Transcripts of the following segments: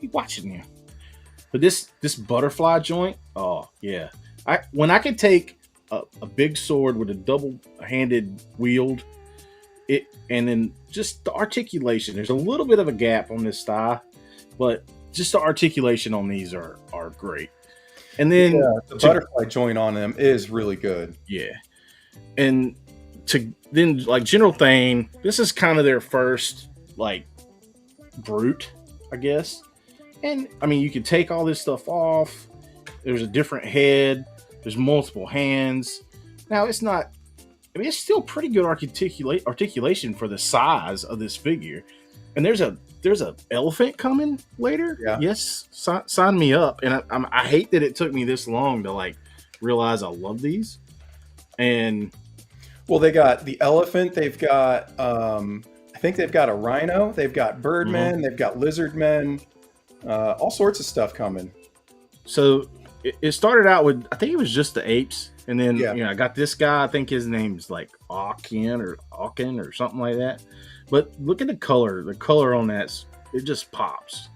you watching you? But this butterfly joint, oh yeah. When I could take a big sword with a double-handed wield, it and then just the articulation. There's a little bit of a gap on this thigh, but just the articulation on these are great. And then Yeah, the butterfly joint on them is really good. yeah, and to then like General Thane, this is kind of their first like brute, I guess. And I mean, you can take all this stuff off. There's a different head. There's multiple hands. Now it's not. I mean, it's still pretty good articulation for the size of this figure. And there's a elephant coming later. Yeah. Yes, sign me up. And I hate that it took me this long to like realize I love these. And well, they got the elephant. They've got I think they've got a rhino. They've got birdmen. Mm-hmm. They've got lizardmen. All sorts of stuff coming. So it started out with, I think it was just the apes, and then I got this guy. I think his name's like Akin or something like that. But look at the color. The color on that, it just pops.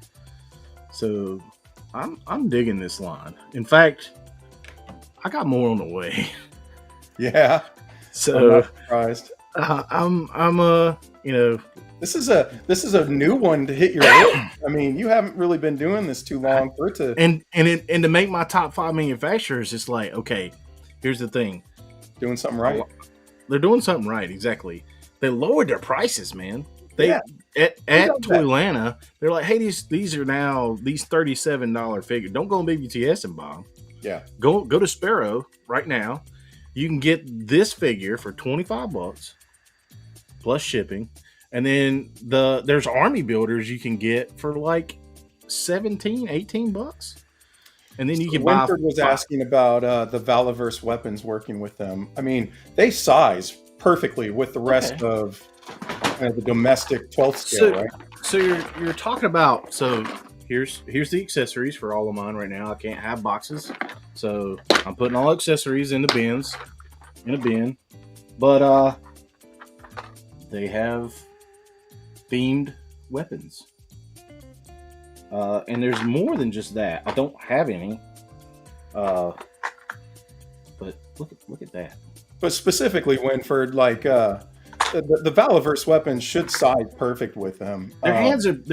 So I'm digging this line. In fact, I got more on the way. Yeah. So I'm not surprised. I'm This is a new one to hit your list. I mean, you haven't really been doing this too long for it to and to make my top 5 manufacturers. It's like, okay, here's the thing, doing something right. They're doing something right. Exactly. They lowered their prices, man. They at Toylanta, they're like, hey, these are now these $37 figures. Don't go on BBTS and buy them. Yeah. Go to Sparrow right now. You can get this figure for $25 plus shipping. And then there's army builders you can get for like $17-18. And then you can buy. Winford was asking about the Valaverse weapons working with them. I mean, they size perfectly with the rest of the domestic 12th scale, right? So you're talking about, so here's the accessories for all of mine right now. I can't have boxes. So I'm putting all accessories in a bin. But they have themed weapons. And there's more than just that. I don't have any. But look at that. But specifically, Winford, like the Valaverse weapons should size perfect with them. Their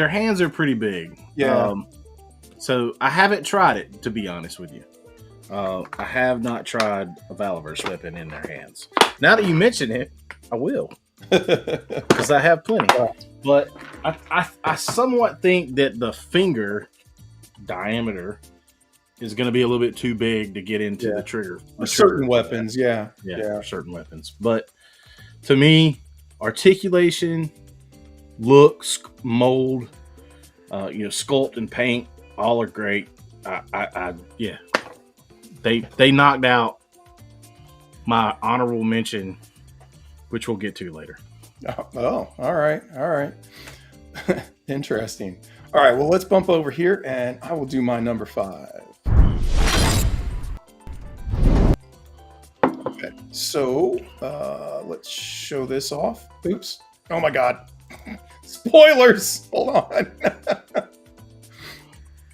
hands are pretty big. Yeah. So I haven't tried it, to be honest with you. I have not tried a Valaverse weapon in their hands. Now that you mention it, I will. Because I have plenty. But I somewhat think that the finger diameter is going to be a little bit too big to get into the trigger. Certain weapons, yeah. Certain weapons. But to me, articulation, looks, mold, sculpt and paint, all are great. They knocked out my honorable mention, which we'll get to later. Oh, all right. Interesting. All right, well, let's bump over here, and I will do my number 5. Okay, so let's show this off. Oops. Oh, my God. Spoilers. Hold on.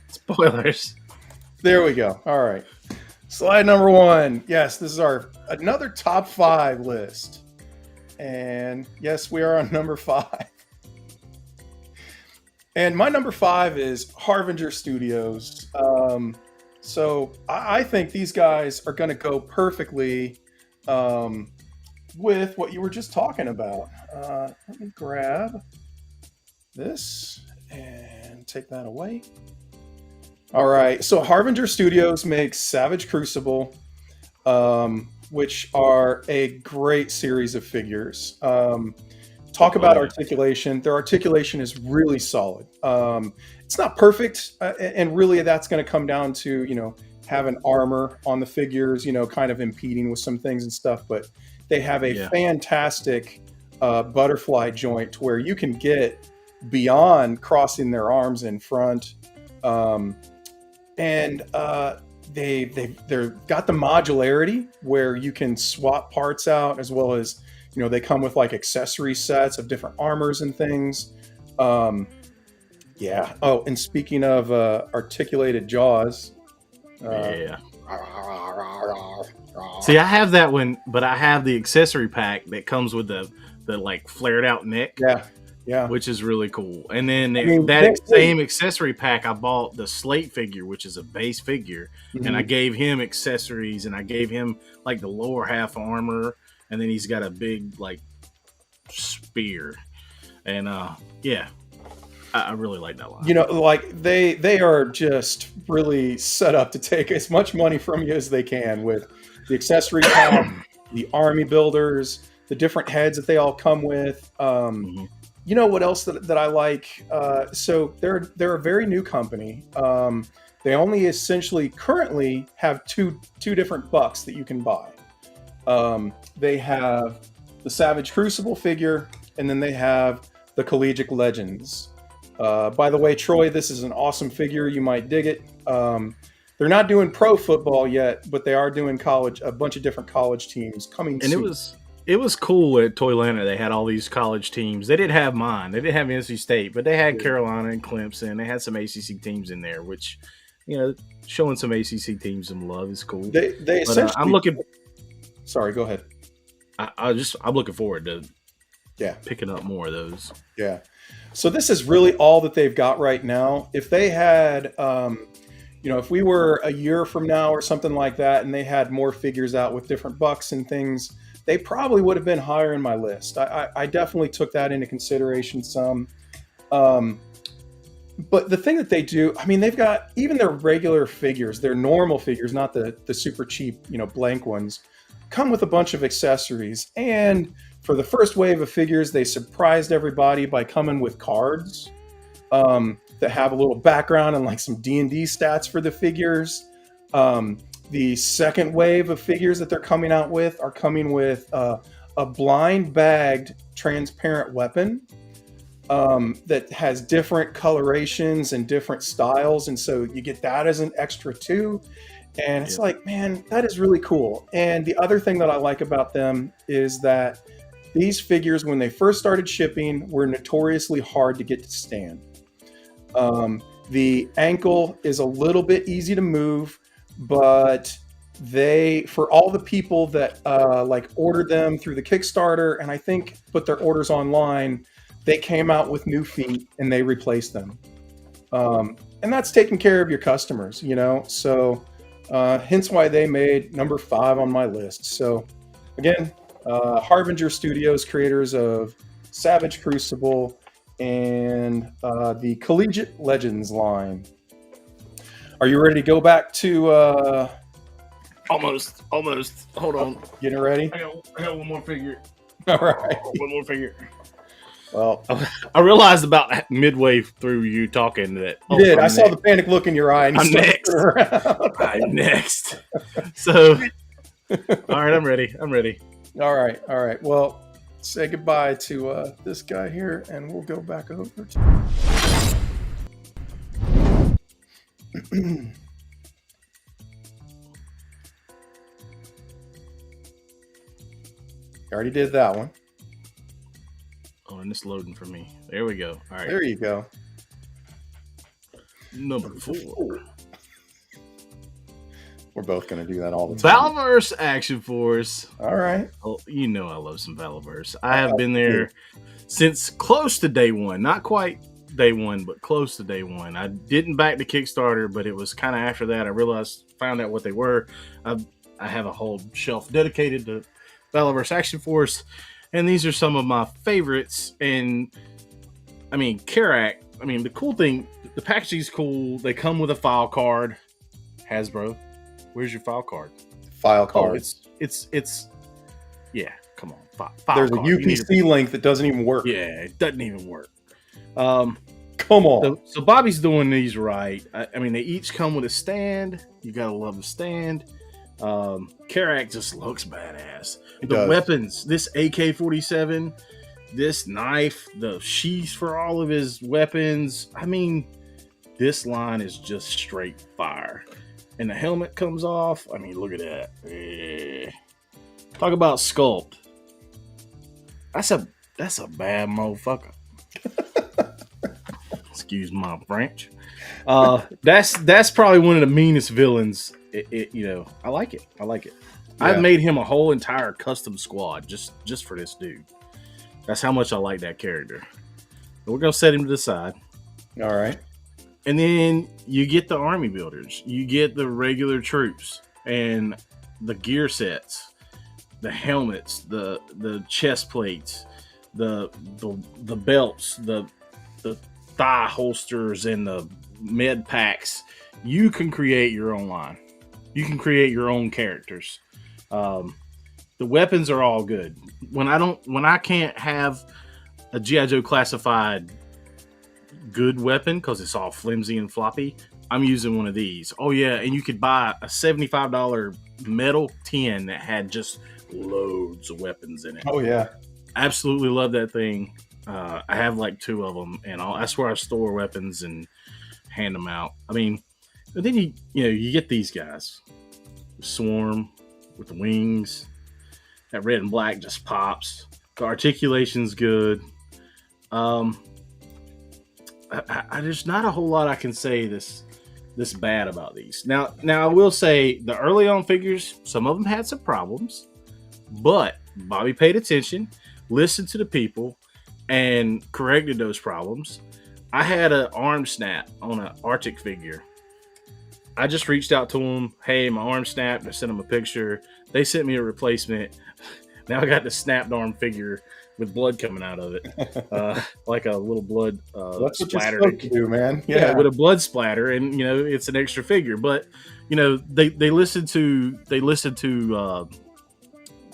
Spoilers. There we go. All right. Slide number 1. Yes, this is another top 5 list. And yes, we are on number 5. And my number 5 is Harbinger Studios. So I think these guys are going to go perfectly with what you were just talking about. Let me grab this and take that away. All right. So Harbinger Studios makes Savage Crucible, which are a great series of figures. Talk about articulation. Their articulation is really solid. It's not perfect, and really that's going to come down to, having armor on the figures, kind of impeding with some things and stuff. But they have a fantastic butterfly joint where you can get beyond crossing their arms in front. They've got the modularity where you can swap parts out, as well as, they come with like accessory sets of different armors and things. Yeah. Oh, and speaking of articulated jaws, uh, Yeah. See, I have that one, but I have the accessory pack that comes with the like flared out neck, yeah, yeah. which is really cool. And then I mean, that same accessory pack, I bought the Slate figure, which is a base figure, and I mhm. gave him accessories, and I gave him like the lower half armor, and then he's got a big like spear, and yeah, I really like that line. Like they are just really set up to take as much money from you as they can with the accessory pack, the army builders, the different heads that they all come with. Hmm. You know what else that I like? So they're a very new company. They only essentially currently have two different bucks that you can buy. They have the Savage Crucible figure, and then they have the Collegiate Legends. By the way, Troy, this is an awesome figure. You might dig it. They're not doing pro football yet, but they are doing college. A bunch of different college teams coming And soon. it was cool at Toylanta. They had all these college teams. They didn't have mine. They didn't have NC State, but they had Carolina and Clemson. They had some ACC teams in there, which showing some ACC teams some love is cool. They But I'm essentially. looking. Sorry, go ahead. I'm looking forward to Yeah, picking up more of those. yeah. So this is really all that they've got right now. If they had, if we were a year from now or something like that, and they had more figures out with different bucks and things, they probably would have been higher in my list. I definitely took that into consideration some. Um, but the thing that they do, I mean, they've got even their regular figures, their normal figures, not the super cheap, blank ones, come with a bunch of accessories. And for the first wave of figures, they surprised everybody by coming with cards that have a little background and like some D&D stats for the figures. The second wave of figures that they're coming out with are coming with a blind bagged transparent weapon that has different colorations and different styles. And so you get that as an extra too. And it's Yep. like, man, that is really cool. And the other thing that I like about them is that these figures, when they first started shipping, were notoriously hard to get to stand. The ankle is a little bit easy to move, but for all the people that like ordered them through the Kickstarter, and I think put their orders online, they came out with new feet and they replaced them. And that's taking care of your customers, So hence why they made number 5 on my list. So again, Harbinger Studios, creators of Savage Crucible and the Collegiate Legends line. Are you ready to go back to Almost. Hold on. getting ready? I got one more figure. All right. One more figure. Well, I realized about midway through you talking that you did. I saw next. the panic look in your eye. And you I'm started next. around. I'm next. So, all right, I'm ready. All right. Well, say goodbye to this guy here, and we'll go back over to. Already did that one. Oh, and it's loading for me. There we go. All right. There you go. Number 4. We're both going to do that all the time. Valverse Action Force. All right. Oh, I love some Valverse. I have been there since close to day one. Not quite day one, but close to day one. I didn't back the Kickstarter, but it was kind of after that I found out what they were. I have a whole shelf dedicated to Valverse Action Force, and these are some of my favorites. And I mean, Karak. I mean, the cool thing, the packaging is cool. They come with a file card. Hasbro, where's your file card? File card. Oh, it's yeah. Come on, file There's card. a UPC link that doesn't even work. Yeah, it doesn't even work. Come on. So Bobby's doing these right. I mean, they each come with a stand. You gotta love the stand. Karak just looks badass. The weapons, this AK-47, this knife, the sheaths for all of his weapons. I mean, this line is just straight fire. And the helmet comes off. I mean, look at that. Talk about sculpt. That's a bad motherfucker. It's excuse my French. That's probably one of the meanest villains. I like it. I like it. Yeah. I've made him a whole entire custom squad just for this dude. That's how much I like that character. But we're gonna set him to the side. All right. And then you get the army builders, you get the regular troops, and the gear sets, the helmets, the chest plates, the belts, the thigh holsters, and the med packs. You can create your own line. You can create your own characters. The weapons are all good. When I can't have a G.I. Joe classified good weapon because it's all flimsy and floppy, I'm using one of these. Oh yeah, and you could buy a $75 metal tin that had just loads of weapons in it. Oh yeah, absolutely love that thing. I have like 2 of them, and that's where I store weapons and hand them out. I mean, but then you get these guys, Swarm with the wings. That red and black just pops. The articulation's good. There's not a whole lot I can say this bad about these. Now I will say the early on figures, some of them had some problems, but Bobby paid attention, listened to the people, and corrected those problems. I had an arm snap on an Arctic figure. I just reached out to them. Hey, my arm snapped. I sent them a picture. They sent me a replacement. Now I got the snapped arm figure with blood coming out of it, like a little blood that's splatter. What you're supposed to do, man. Yeah, with a blood splatter, and it's an extra figure. But they listened to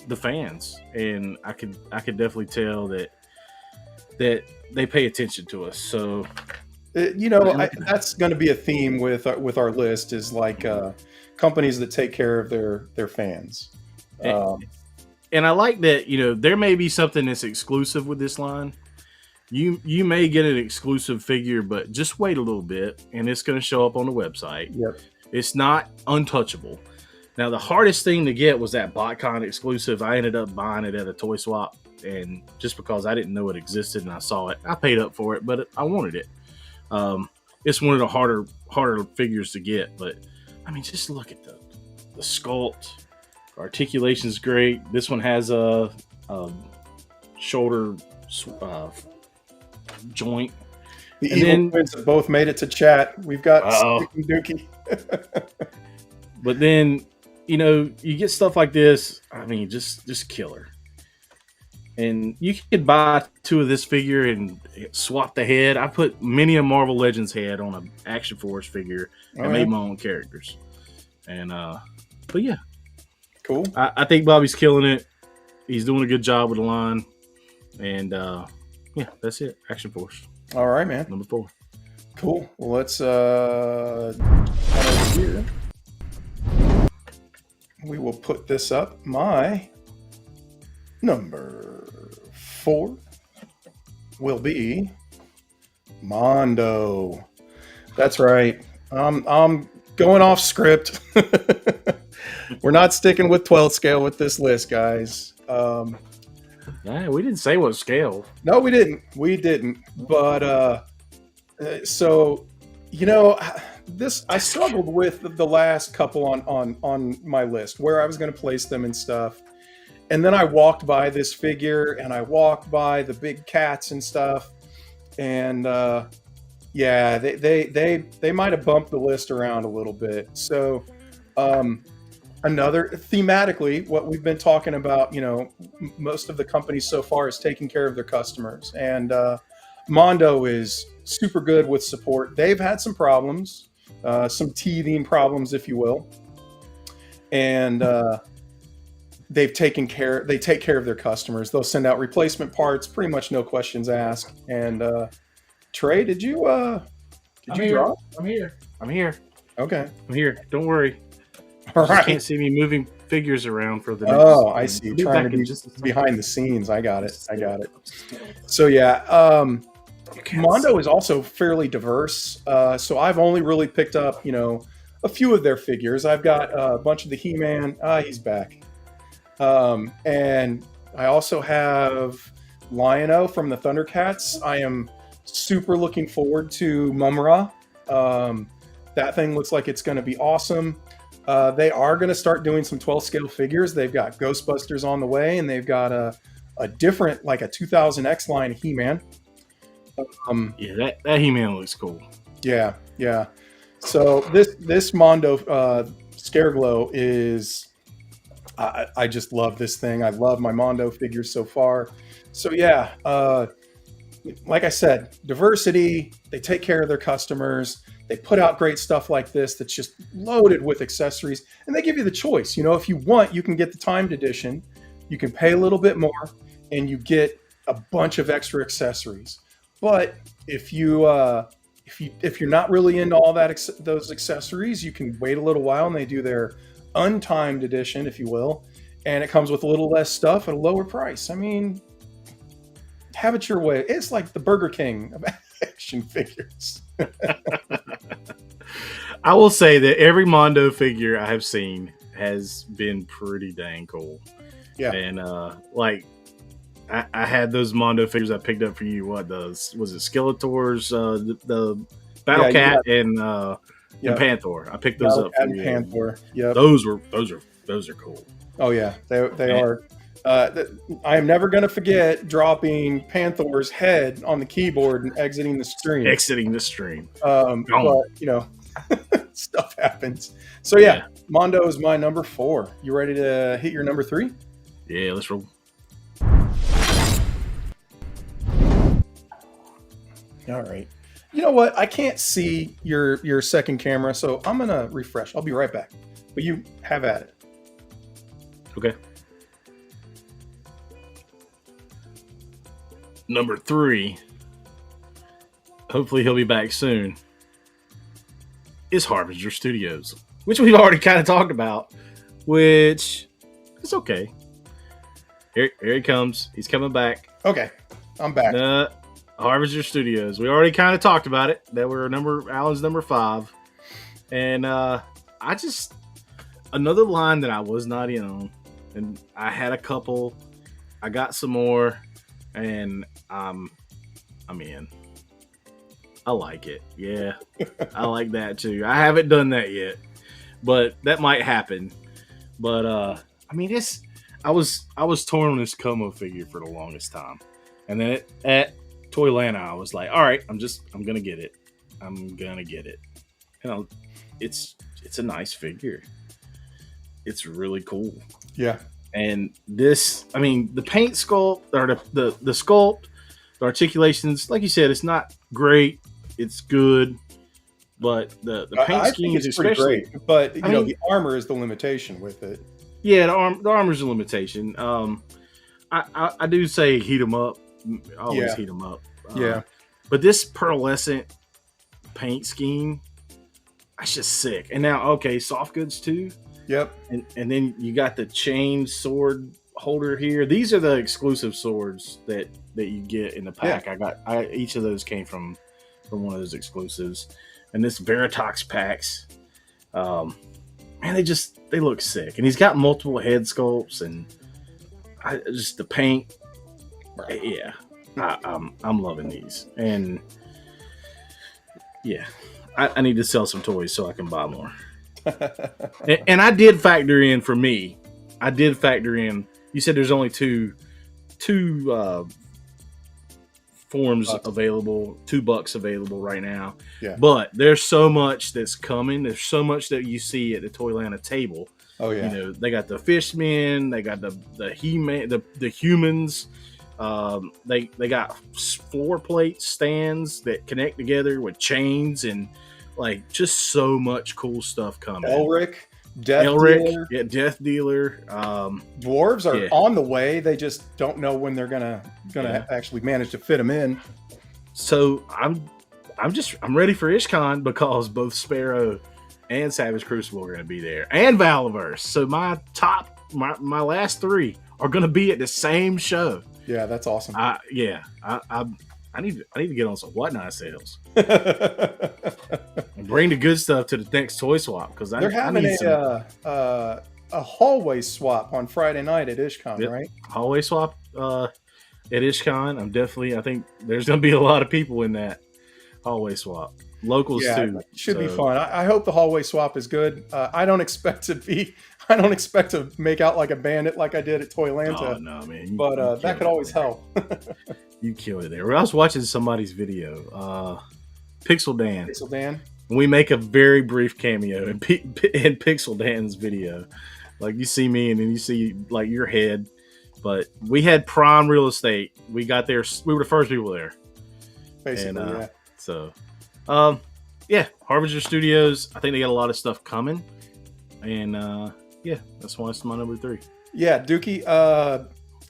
the fans, and I could definitely tell that they pay attention to us. So that's going to be a theme with our list is like companies that take care of their fans. And I like that, there may be something that's exclusive with this line. You may get an exclusive figure, but just wait a little bit, and it's going to show up on the website. Yep. It's not untouchable. Now, the hardest thing to get was that BotCon exclusive. I ended up buying it at a toy swap, and just because I didn't know it existed and I saw it, I paid up for it, but I wanted it. It's one of the harder figures to get, but I mean, just look at the sculpt. Articulation's great. This one has a shoulder joint. The evil twins have both made it to chat. We've got Sticky Dookie. But then, you get stuff like this. I mean, just killer. And you could buy 2 of this figure and swap the head. I put many a Marvel Legends head on an Action Force figure and made my own characters. And but yeah. Cool. I think Bobby's killing it. He's doing a good job with the line. And yeah, that's it. Action Force. All right, man. Number 4. Cool. Well, let's over here. We will put this up. My number 4 will be Mondo. That's right. I'm going off script. We're not sticking with 12 scale with this list, guys. Nah, we didn't say what scale. No, we didn't. But so this I struggled with the last couple on my list where I was going to place them and stuff. And then I walked by this figure and I walked by the big cats and stuff. And yeah, they might have bumped the list around a little bit. So another thematically, what we've been talking about, most of the companies so far is taking care of their customers. And Mondo is super good with support. They've had some problems, some teething problems, if you will. And they take care of their customers. They'll send out replacement parts, pretty much no questions asked. And Trey, did you draw? I'm here. Okay. I'm here. Don't worry. All right. You can't see me moving figures around for the next. Oh, I see. Trying to be behind the scenes. I got it. So yeah, Mondo is also fairly diverse. So I've only really picked up, a few of their figures. I've got a bunch of the He-Man. He's back. And I also have Lion-O from the Thundercats. I am Super looking forward to Mumra. That thing looks like it's going to be awesome. They are going to start doing some 12 scale figures. They've got Ghostbusters on the way, and they've got a different, like a 2000X line of He-Man. Yeah, that He-Man looks cool. Yeah, yeah. So this Mondo Scareglow is, I just love this thing. I love my Mondo figures so far. So yeah, like I said, diversity. They take care of their customers. They put out great stuff like this that's just loaded with accessories, and they give you the choice. You know, if you want, you can get the timed edition. You can pay a little bit more, and you get a bunch of extra accessories. But if you're not really into all those accessories, you can wait a little while, and they do their untimed edition, if you will, and it comes with a little less stuff at a lower price. I mean, have it your way. It's like the Burger King of action figures. I will say that every Mondo figure I have seen has been pretty dang cool. Yeah. And like I had those Mondo figures I picked up for you. What was it? Skeletors, the Battle Cat, and Panther. I picked those up for you. Panther. Yeah. Those are cool. Oh yeah, they are. I am never going to forget dropping Panther's head on the keyboard and exiting the stream. But you know, stuff happens. So yeah, Mondo is my number 4. You ready to hit your number 3? Yeah, let's roll. All right. You know what? I can't see your second camera, so I'm gonna refresh. I'll be right back. But you have at it. Okay. Number 3, hopefully he'll be back soon, is Harbinger Studios, which we've already kind of talked about, which is okay. Here he comes. He's coming back. Okay, I'm back. Harbinger Studios. We already kind of talked about it. That were Alan's number 5. And another line that I was not in on. And I had a couple. I got some more. And I'm in. I like it. Yeah. I like that too. I haven't done that yet. But that might happen. But I mean, I was torn on this Como figure for the longest time. And then at Toylanta, I was like, all right, I'm gonna get it. I'm gonna get it. And it's a nice figure. It's really cool. Yeah. And this, I mean, the paint sculpt or the sculpt, the articulations, like you said, it's not great. It's good, but the paint scheme is especially great. But you know, the armor is the limitation with it. Yeah, the armor's a limitation. I do say heat them up. Always heat them up. Yeah. But this pearlescent paint scheme, that's just sick. And now, okay, soft goods too. Yep. And then you got the chain sword holder here. These are the exclusive swords that you get in the pack. Yeah. Each of those came from one of those exclusives. And this Veritox packs, man, they look sick. And he's got multiple head sculpts and just the paint. Yeah, I'm loving these. And yeah, I need to sell some toys so I can buy more. and I did factor in for me. You said there's only two forms available, $2 available right now. Yeah. But there's so much that's coming. There's so much that you see at the Toylanta table. Oh yeah. You know, they got the fishmen, they got the He-Man, the humans. They got floor plate stands that connect together with chains and like just so much cool stuff coming. Elric, Death Dealer. Dwarves are on the way. They just don't know when they're gonna actually manage to fit them in. So I'm ready for IshCon because both Sparrow and Savage Crucible are going to be there, and Valaverse. So my last 3 are going to be at the same show. Yeah, that's awesome. I need to get on some whatnot sales and bring the good stuff to the next toy swap because they're having a hallway swap on Friday night at IshCon, right? Hallway swap. at IshCon. I think there's going to be a lot of people in that hallway swap. Locals Yeah, too. it should be So, fun. I hope the hallway swap is good. I don't expect to be. I don't expect to make out like a bandit like I did at oh Toylanta, no, man, you but that killed could it always there. help. You killed it there. I was watching somebody's video, Pixel Dan. So Dan, We make a very brief cameo in Pixel Dan's video. Like you see me, and then you see like your head. But we had prime real estate. We got there. We were the first people there, basically, and yeah. so, um, yeah, Harbinger Studios. I think they got a lot of stuff coming, and yeah, that's why it's my number 3. Yeah, Dookie.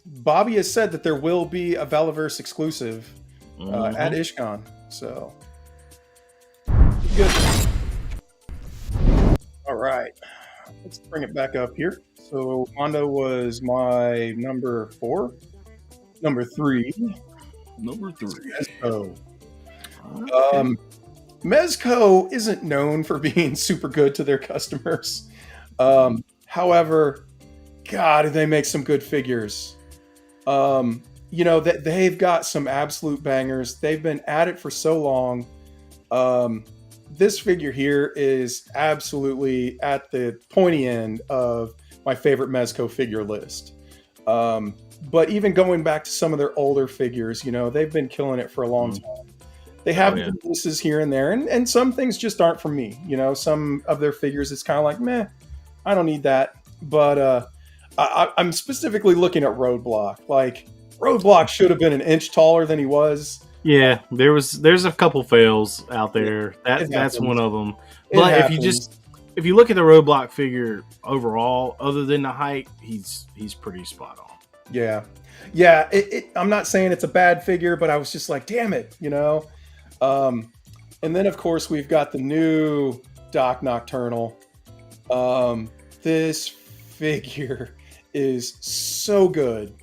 Bobby has said that there will be a Velaverse exclusive at IshCon. So good. All right, let's bring it back up here. So Mondo was my number 4. Number 3, Number 3. Mezco. Okay. Mezco isn't known for being super good to their customers. However, God, do they make some good figures. That they've got some absolute bangers. They've been at it for so long. This figure here is absolutely at the pointy end of my favorite Mezco figure list. But even going back to some of their older figures, they've been killing it for a long time. They have pieces here and there, and some things just aren't for me. Some of their figures, it's kind of like, meh, I don't need that. But I'm specifically looking at Roadblock. Like, Roadblock should have been an inch taller than he was. Yeah, there's a couple fails out there. That's one of them. But if you look at the Roadblock figure overall, other than the height, he's pretty spot on. Yeah. I'm not saying it's a bad figure, but I was just like, damn it, And then of course we've got the new Doc Nocturnal. This figure is so good.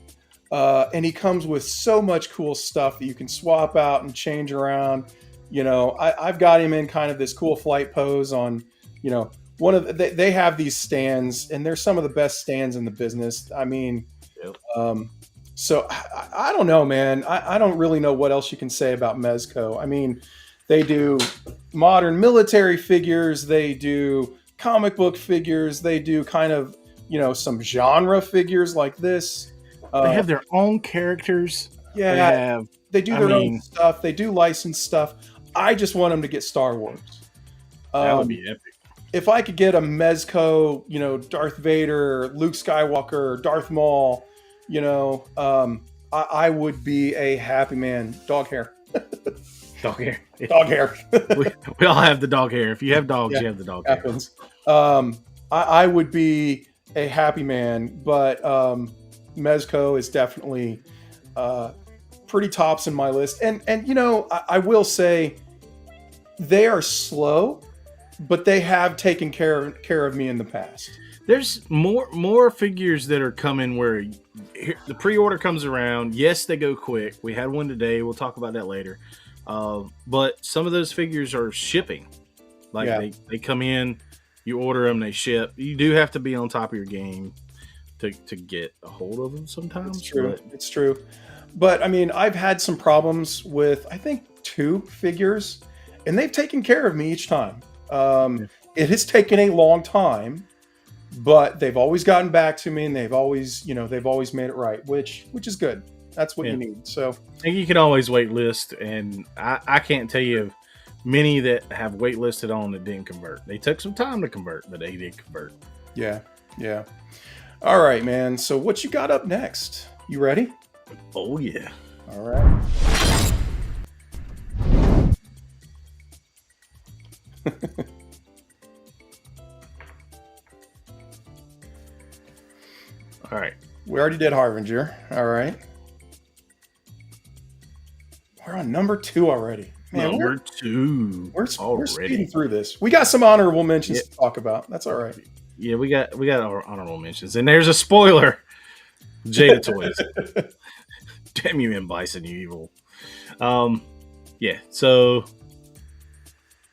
And he comes with so much cool stuff that you can swap out and change around. I've got him in kind of this cool flight pose on, they have these stands, and they're some of the best stands in the business. I mean, so I don't know, man. I don't really know what else you can say about Mezco. I mean, they do modern military figures. They do comic book figures. They do kind of, some genre figures like this. They have their own characters. Yeah, they do their own stuff. They do licensed stuff. I just want them to get Star Wars. That would be epic. If I could get a Mezco, Darth Vader, Luke Skywalker, Darth Maul, I would be a happy man. Dog hair. Dog hair. Dog hair. we all have the dog hair. If you have dogs, you have the dog happens. hair. I would be a happy man, but Mezco is definitely pretty tops in my list. And I will say they are slow, but they have taken care of me in the past. There's more figures that are coming where the pre-order comes around. Yes, they go quick. We had one today. We'll talk about that later. But some of those figures are shipping. Like they come in, you order them, they ship. You do have to be on top of your game to get a hold of them sometimes. It's true. But I mean, I've had some problems with, I think, 2 figures, and they've taken care of me each time. It has taken a long time, but they've always gotten back to me, and they've always made it right, which is good. That's what you need. So, and you can always wait list, and I can't tell you many that have wait listed on that didn't convert. They took some time to convert, but they did convert. Yeah. All right, man. So what you got up next? You ready? Oh yeah. All right. All right. We already did Harbinger. All right. We're on number 2 already. Man, number 2. We're speeding through this. We got some honorable mentions to talk about. That's all right. Yeah, we got our honorable mentions, and there's a spoiler. Jada Toys. Damn you, M. Bison, you evil. Yeah. So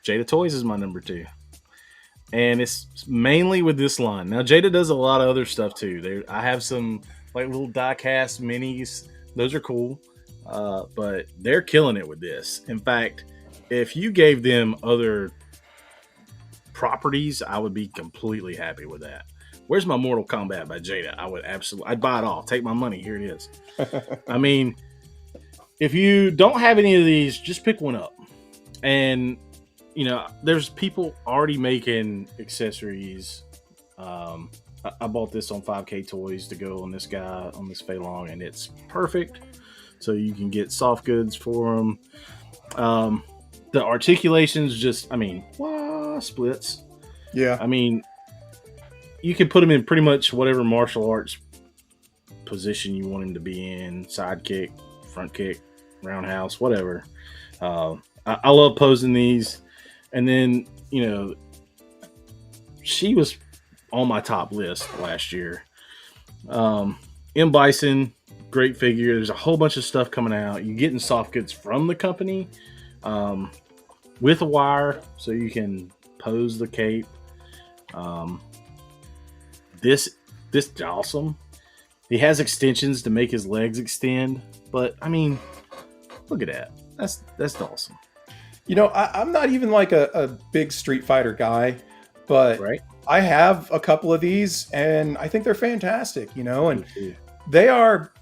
Jada Toys is my number 2, and it's mainly with this line. Now Jada does a lot of other stuff too. I have some like little die-cast minis Those are cool. But they're killing it with this. In fact, if you gave them other properties, I would be completely happy with that. Where's my Mortal Kombat by Jada? I'd buy it all. Take my money. Here it is. I mean, if you don't have any of these, just pick one up. And there's people already making accessories. I bought this on 5K Toys to go on this guy on this Fei Long, and it's perfect. So you can get soft goods for them. The articulations, splits. Yeah. I mean, you can put them in pretty much whatever martial arts position you want him to be in: side kick, front kick, roundhouse, whatever. I love posing these. And then, she was on my top list last year. M. Bison, great figure. There's a whole bunch of stuff coming out. You're getting soft goods from the company with a wire so you can pose the cape. This is awesome. He has extensions to make his legs extend, but I mean, look at that. That's awesome. I'm not even like a big Street Fighter guy, but Right? I have a couple of these and I think they're fantastic, and Yeah. they are,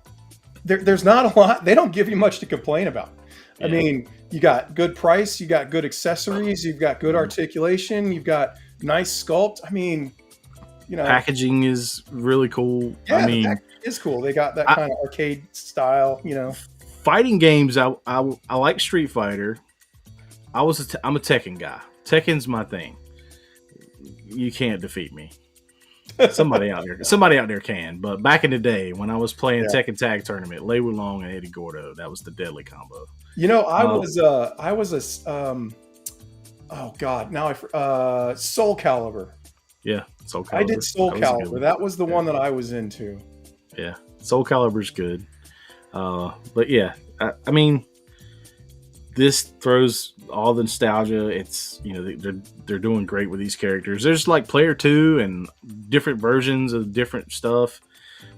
there's not a lot. They don't give you much to complain about. I mean, you got good price, you got good accessories, you've got good Mm-hmm. articulation, you've got nice sculpt. I mean, Packaging is really cool. yeah, I the mean, package is cool. They got that kind of arcade style, fighting games. I like Street Fighter. I'm a Tekken guy. Tekken's my thing. You can't defeat me. Somebody out there can. But back in the day when I was playing Yeah. Tekken Tag Tournament, Lei Wulong and Eddie Gordo, that was the deadly combo. Oh God, now Soul Calibur. Yeah, Soul Calibur. I did Soul That was a good Calibur. one. That was the Yeah. one that I was into. Yeah, Soul Calibur's good. But yeah, I mean, this throws all the nostalgia. It's they're doing great with these characters. There's like player 2 and different versions of different stuff.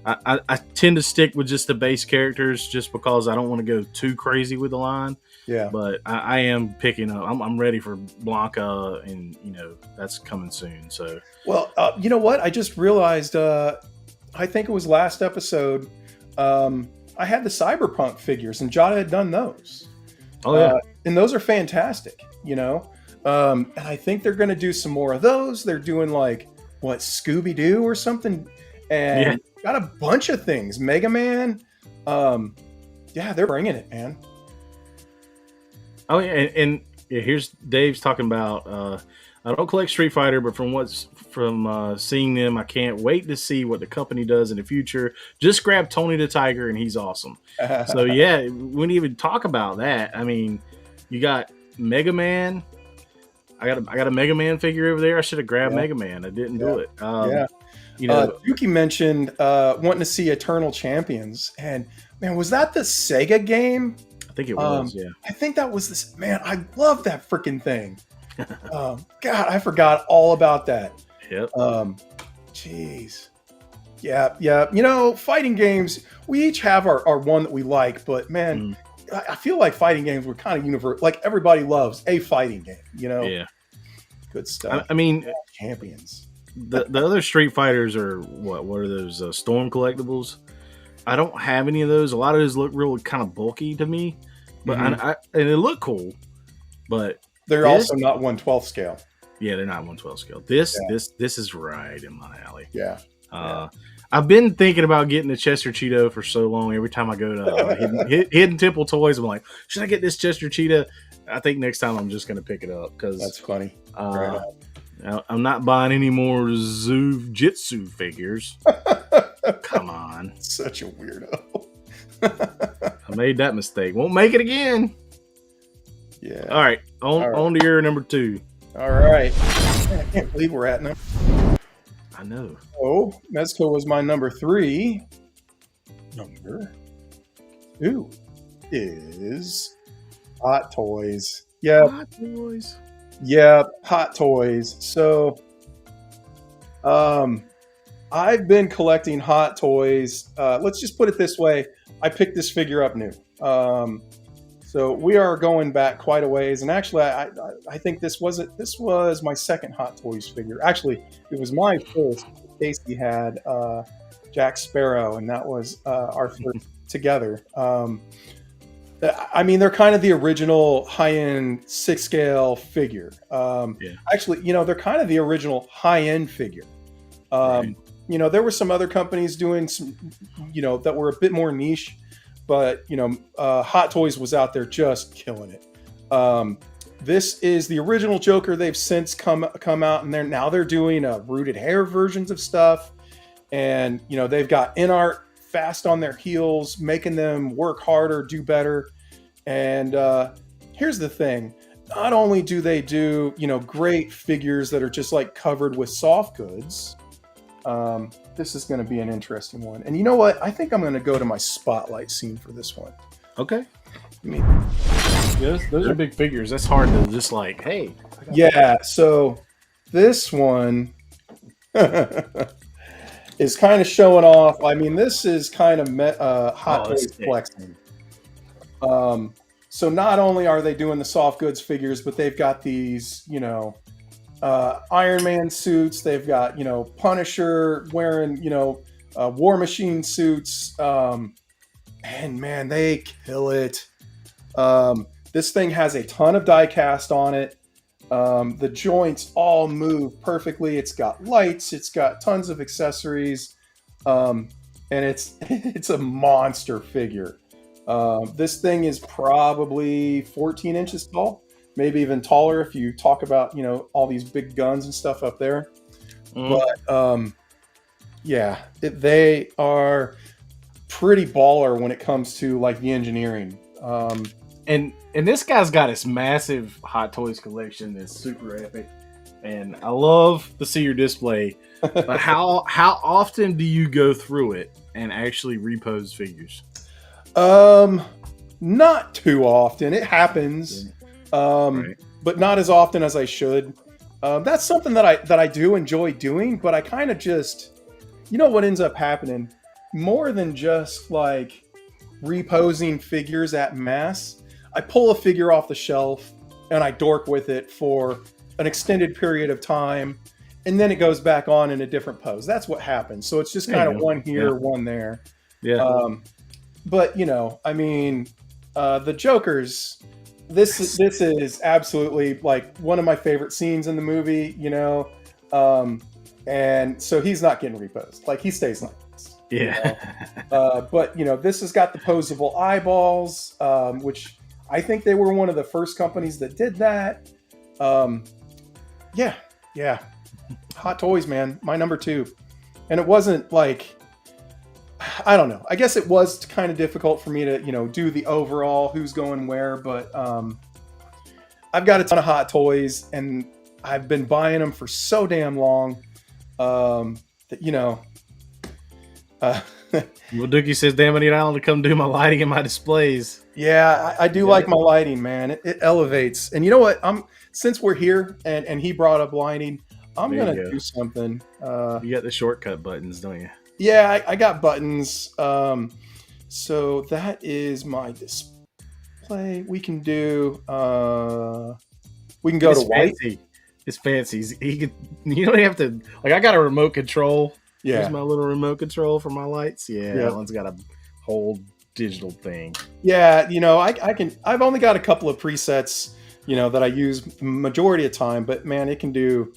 I tend to stick with just the base characters just because I don't want to go too crazy with the line. Yeah. But I am picking up. I'm ready for Blanca, and that's coming soon. So Well, you know what? I just realized. I think it was last episode. I had the Cyberpunk figures, and Jada had done those. oh yeah, And those are fantastic. And I think they're going to do some more of those. They're doing like Scooby Doo or something, and got a bunch of things. Mega Man. Yeah, they're bringing it, man. oh yeah, and here's Dave's talking about. I don't collect Street Fighter, but from seeing them, I can't wait to see what the company does in the future. Just grab Tony the Tiger, and he's awesome. So yeah, we didn't even talk about that. I mean, you got Mega Man. I got a Mega Man figure over there. I should have grabbed Mega Man. I didn't do it. Yeah. Yuki mentioned wanting to see Eternal Champions, and man, was that the Sega game? I think it was. Yeah. I think that was this. Man, I love that freaking thing. God, I forgot all about that. Yep. Jeez. Yeah. Fighting games. We each have our one that we like, but man, I feel like fighting games were kind of universal. Like everybody loves a fighting game. Yeah. Good stuff. I mean, champions. The other Street Fighters are what are those Storm collectibles? I don't have any of those. A lot of those look real kind of bulky to me, but and they look cool. But they're also not 1/12 scale. Yeah, they're not 1/12 scale. This is right in my alley. Yeah. I've been thinking about getting the Chester Cheetah for so long. Every time I go to Hidden Temple Toys, I'm like, should I get this Chester Cheetah? I think next time I'm just going to pick it up because that's funny. I'm not buying any more Jitsu figures. Come on. Such a weirdo. I made that mistake. Won't make it again. Yeah. All right. On to your number 2. All right. Man, I can't believe we're at number. I know. Oh, Mezco was my number 3. Number 2 is Hot Toys. Yeah. Hot Toys. Yeah, Hot Toys. So, I've been collecting Hot Toys. Let's just put it this way. I picked this figure up new. So we are going back quite a ways, and actually, I think this was my second Hot Toys figure. Actually, it was my first. Casey had Jack Sparrow, and that was our first together. I mean, they're kind of the original high-end 6 scale figure. Yeah. Actually, they're kind of the original high-end figure. Right. There were some other companies doing some, that were a bit more niche, but Hot Toys was out there just killing it. This is the original Joker. They've since come out, and they're doing rooted hair versions of stuff, and they've got in-art fast on their heels, making them work harder, do better. And here's the thing: not only do they do great figures that are just like covered with soft goods. This is going to be an interesting one. And you know what? I think I'm going to go to my spotlight scene for this one. Okay. Those are big figures. That's hard to just like, hey. Yeah. So this one is kind of showing off. I mean, this is kind of Hot Toys flexing. So not only are they doing the soft goods figures, but they've got these, Iron Man suits. They've got Punisher wearing War Machine suits, and man, they kill it. This thing has a ton of die cast on it. The joints all move perfectly. It's got lights. It's got tons of accessories, and it's a monster figure. This thing is probably 14 inches tall. Maybe even taller if you talk about, all these big guns and stuff up there. But they are pretty baller when it comes to like the engineering. And this guy's got this massive Hot Toys collection that's super epic. And I love to see your display. But how often do you go through it and actually repose figures? Not too often. It happens. Yeah. Right. But not as often as I should. That's something that I do enjoy doing, but I kind of just, what ends up happening more than just like reposing figures at mass. I pull a figure off the shelf and I dork with it for an extended period of time, and then it goes back on in a different pose. That's what happens. So it's just kind of one here, one there. Yeah. But I mean, the Joker's. This is absolutely like one of my favorite scenes in the movie, and so he's not getting reposed. Like he stays like this. Yeah. But this has got the posable eyeballs, which I think they were one of the first companies that did that. Yeah. Hot Toys, man, my number 2. And it wasn't like, I don't know. I guess it was kind of difficult for me to, do the overall who's going where, but I've got a ton of Hot Toys and I've been buying them for so damn long that, Well, Dookie says, damn, I need Alan to come do my lighting and my displays. Yeah, I do like my lighting, man. It elevates. And you know what? Since we're here and he brought up lighting, I'm going to do something. You got the shortcut buttons, don't you? Yeah, I got buttons. So that is my display. We can do. We can go to white. Fancy. It's fancy. You don't have to. Like, I got a remote control. Yeah. Here's my little remote control for my lights. Yeah. That one's got a whole digital thing. Yeah, I can. I've only got a couple of presets, that I use majority of time. But man, it can do.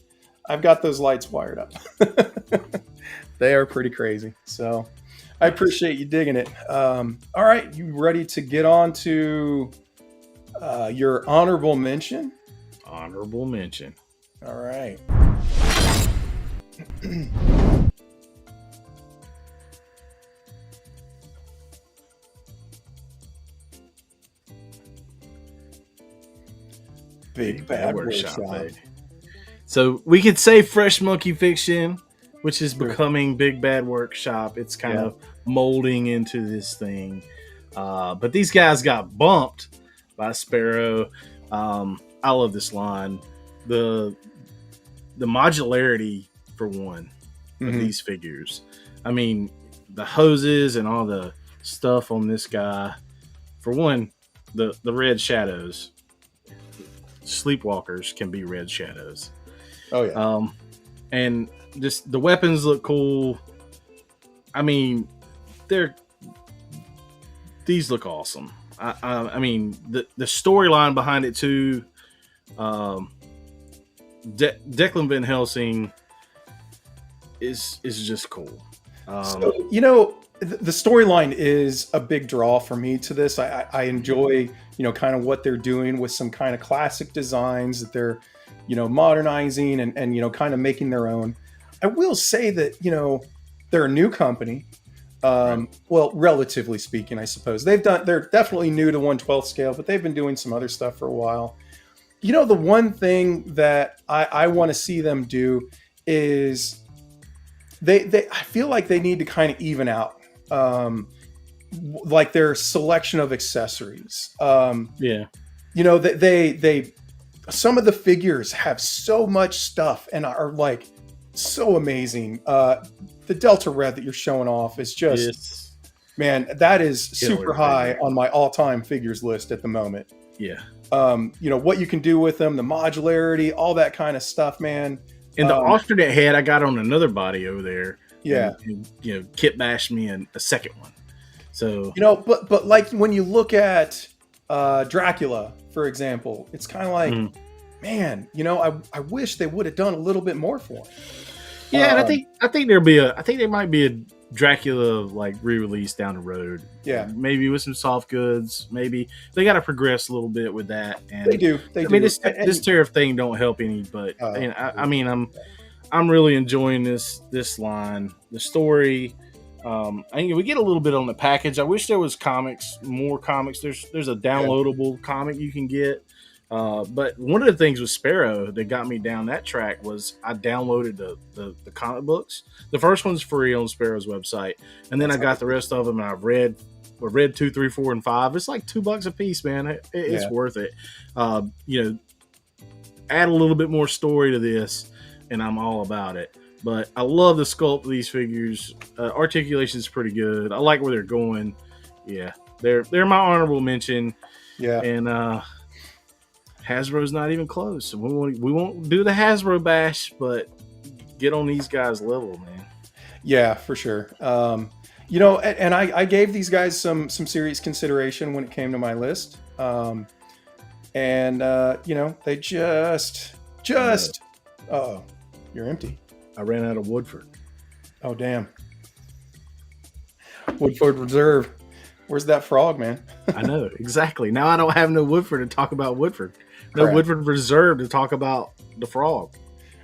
I've got those lights wired up. They are pretty crazy. So I appreciate you digging it. All right. You ready to get on to your honorable mention? Honorable mention. All right. Big Bad Workshop. So we could say Fresh Monkey Fiction, which is becoming Big Bad Workshop. It's kind of molding into this thing. But these guys got bumped by Sparrow. I love this line. The modularity, for one, of these figures. I mean, the hoses and all the stuff on this guy. For one, the red shadows. Sleepwalkers can be red shadows. Oh yeah. And just the weapons look cool. I mean, they're these look awesome. I mean, the storyline behind it too. Declan Van Helsing is just cool. So, the storyline is a big draw for me to this. I enjoy, kind of what they're doing with some kind of classic designs that they're, modernizing and kind of making their own. I will say that, they're a new company. Right. Well, relatively speaking, I suppose they're definitely new to 1/12 scale, but they've been doing some other stuff for a while. The one thing that I want to see them do is I feel like they need to kind of even out, like their selection of accessories. Yeah. They some of the figures have so much stuff and are like so amazing. The Delta Red that you're showing off is just, Yes. man, that is Killer super high figure. on my all-time figures list at the moment. Yeah. What you can do with them, the modularity, all that kind of stuff, man. And the alternate head I got on another body over there. Yeah. And Kit bashed me in a second one. So but like when you look at Dracula, for example, it's kind of like, man, I wish they would have done a little bit more for him. yeah, and I think there might be a Dracula like re-release down the road. Yeah. Maybe with some soft goods. Maybe they got to progress a little bit with that. And They do. I mean, this tariff thing don't help any, but I mean, I'm really enjoying this line, the story. I think we get a little bit on the package. I wish there was more comics. There's a downloadable comic you can get. But one of the things with Sparrow that got me down that track was I downloaded the comic books. The first one's free on Sparrow's website, and then I got the rest of them, and I've read 2, 3, 4, and 5. It's like $2 a piece, man. It's worth it. Add a little bit more story to this, and I'm all about it. But I love the sculpt of these figures. Articulation is pretty good. I like where they're going. Yeah, they're my honorable mention. Yeah, and Hasbro's not even close. So we won't do the Hasbro bash, but get on these guys' level, man. Yeah, for sure. And I gave these guys some serious consideration when it came to my list. They just oh, you're empty. I ran out of Woodford. Oh, damn. Woodford Reserve. Where's that frog, man? I know, exactly. Now I don't have no Woodford to talk about Woodford. No Correct. Woodford Reserve to talk about the frog.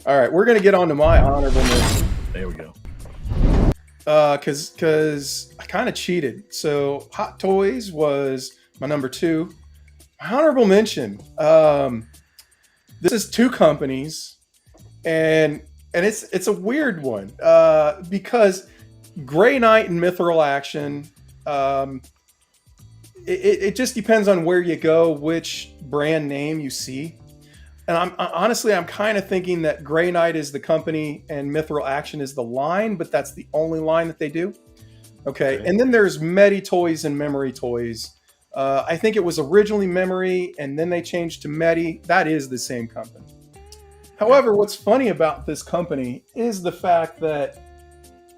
All right, we're going to get on to my honorable mention. There we go. Because I kind of cheated. So Hot Toys was my number 2. My honorable mention. This is 2 companies, and it's a weird one because Grey Knight and Mithril Action. It just depends on where you go, which brand name you see. And I'm kind of thinking that Grey Knight is the company and Mithril Action is the line, but that's the only line that they do. Okay. And then there's Medi Toys and Memory Toys. I think it was originally Memory and then they changed to Medi. That is the same company. However, what's funny about this company is the fact that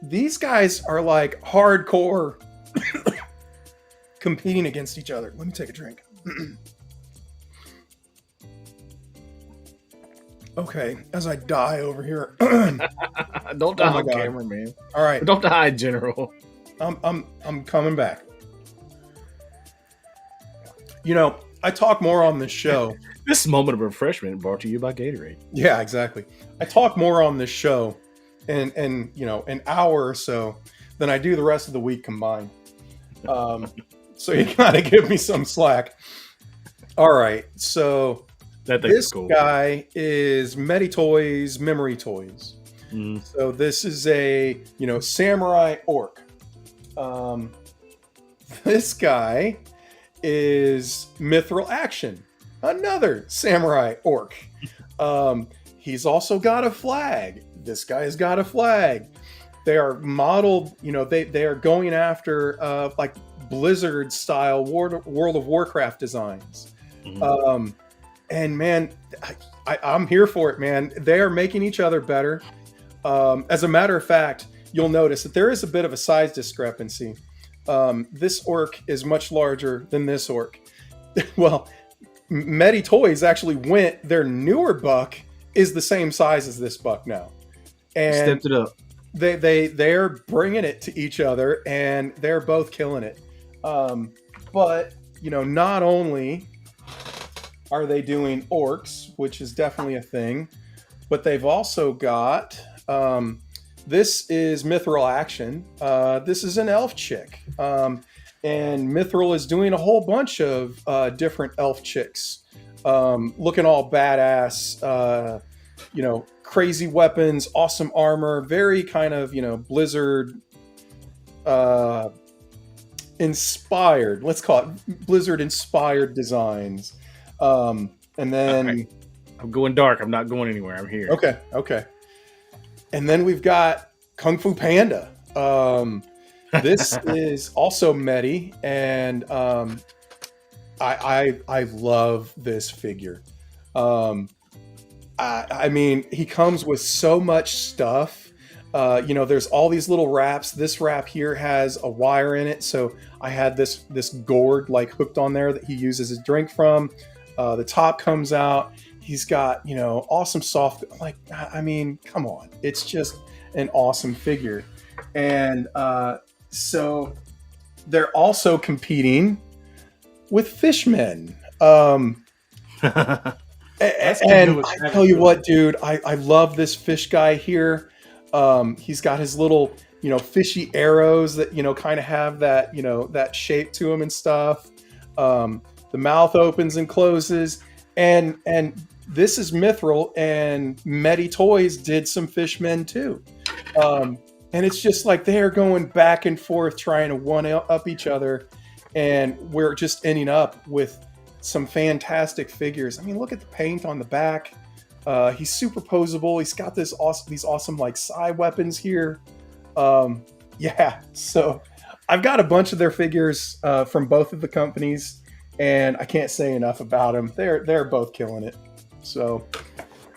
these guys are like hardcore competing against each other. Let me take a drink. Okay, as I die over here. Don't die on camera, man. All right. Don't die, General. I'm coming back. I talk more on this show. This moment of refreshment brought to you by Gatorade. Yeah, exactly. I talk more on this show in an hour or so than I do the rest of the week combined. So you gotta give me some slack. All right, so this cool. guy is Medi Toys, Memory Toys. So this is a samurai orc. This guy is Mithril Action, another samurai orc. He's also got a flag. This guy's got a flag. They are modeled, they are going after like Blizzard style World of Warcraft designs. Mhm. And man, I'm here for it, man. They are making each other better. As a matter of fact, you'll notice that there is a bit of a size discrepancy. This orc is much larger than this orc. Well, Medi Toys actually went, their newer buck is the same size as this buck now. And Stepped it up. they're bringing it to each other, and they're both killing it. But not only are they doing orcs, which is definitely a thing, but they've also got this is Mithril Action. This is an elf chick, and Mithril is doing a whole bunch of different elf chicks, looking all badass. Crazy weapons, awesome armor, very kind of Blizzard inspired. Let's call it Blizzard inspired designs. And then Right. I'm going dark. I'm not going anywhere. I'm here. okay. And then we've got Kung Fu Panda. This is also Medi, and I love this figure. I mean, he comes with so much stuff. There's all these little wraps. This wrap here has a wire in it, so I had this gourd like hooked on there that he uses his drink from. The top comes out. He's got awesome soft. Like, I mean, come on, it's just an awesome figure. And so they're also competing with Fishmen. And I tell you what, dude, I love this fish guy here. He's got his little, fishy arrows that, kind of have that, that shape to him and stuff. The mouth opens and closes. And this is Mithril, and Medi Toys did some Fishmen too. And it's just like they are going back and forth trying to one-up each other. And we're just ending up with some fantastic figures. I mean, look at the paint on the back. He's superposable. He's got these awesome like psi weapons here. Yeah, so I've got a bunch of their figures from both of the companies, and I can't say enough about them. They're both killing it. So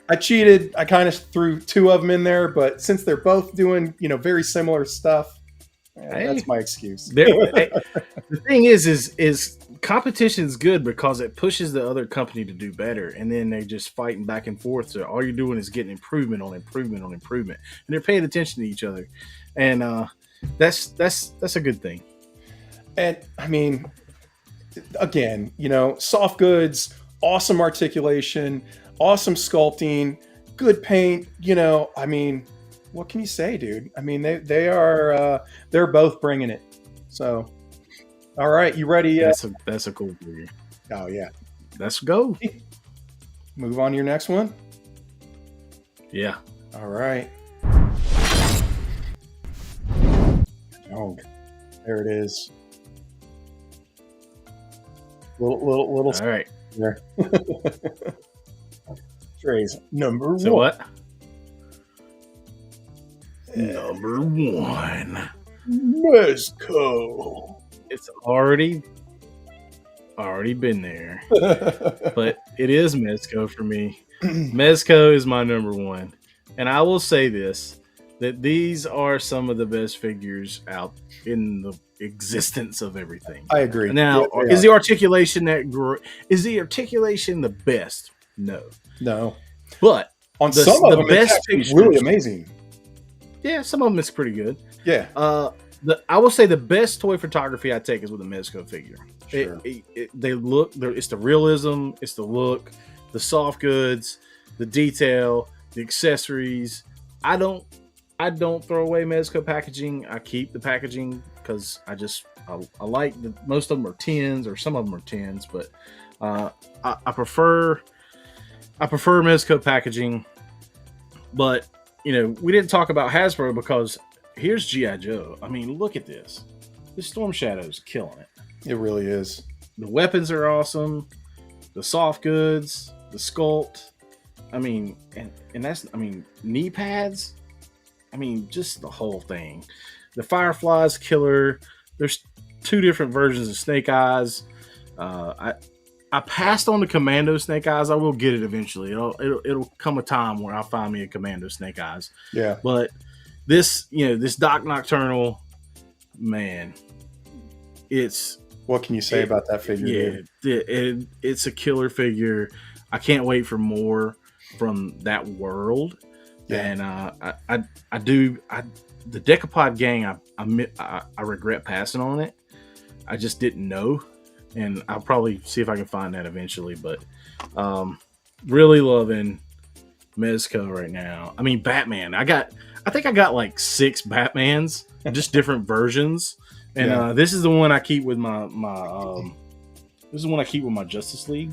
I cheated. I kind of threw two of them in there, but since they're both doing very similar stuff, that's my excuse. The thing is competition's good because it pushes the other company to do better, and then they're just fighting back and forth. So all you're doing is getting improvement on improvement on improvement, and they're paying attention to each other, and that's a good thing. And I mean, again, soft goods, awesome articulation, awesome sculpting, good paint. I mean, what can you say, dude? I mean, they're both bringing it. So, all right, you ready? That's a cool figure. Oh yeah, Let's go. Move on to your next one. Yeah. All right. Oh, there it is. Little. All right. There. Trays number So one. what? Number one. Mezco. It's already been there, but it is Mezco for me. Mezco is my number one, and I will say this: that these are some of the best figures out in the existence of everything. I agree. Now, Yeah, is the articulation is the articulation the best? No, but on some of them, it's actually really amazing. Yeah, some of them is pretty good. Yeah. I will say the best toy photography I take is with a Mezco figure. Sure. They look. It's the realism. It's the look. The soft goods. The detail. The accessories. I don't throw away Mezco packaging. I keep the packaging because I like most of them are 10s or some of them are 10s, but I prefer Mezco packaging. But we didn't talk about Hasbro because here's G.I. Joe. I mean, look at this. This Storm Shadow's killing it. It really is. The weapons are awesome. The soft goods, the sculpt. I mean, and that's, knee pads. I mean, just the whole thing. The Firefly's killer. 2 different versions of Snake Eyes. I passed on the Commando Snake Eyes. I will get it eventually. It'll come a time where I'll find me a Commando Snake Eyes. Yeah. But this Doc Nocturnal, man, it's what can you say about that figure? Yeah, it's a killer figure. I can't wait for more from that world. Yeah. And the Decapod gang, I regret passing on it. I just didn't know, and I'll probably see if I can find that eventually. But really loving Mezco right now. I mean, Batman. I think I got like 6 Batmans, just different versions. And this is the one I keep with my this is the one I keep with my Justice League.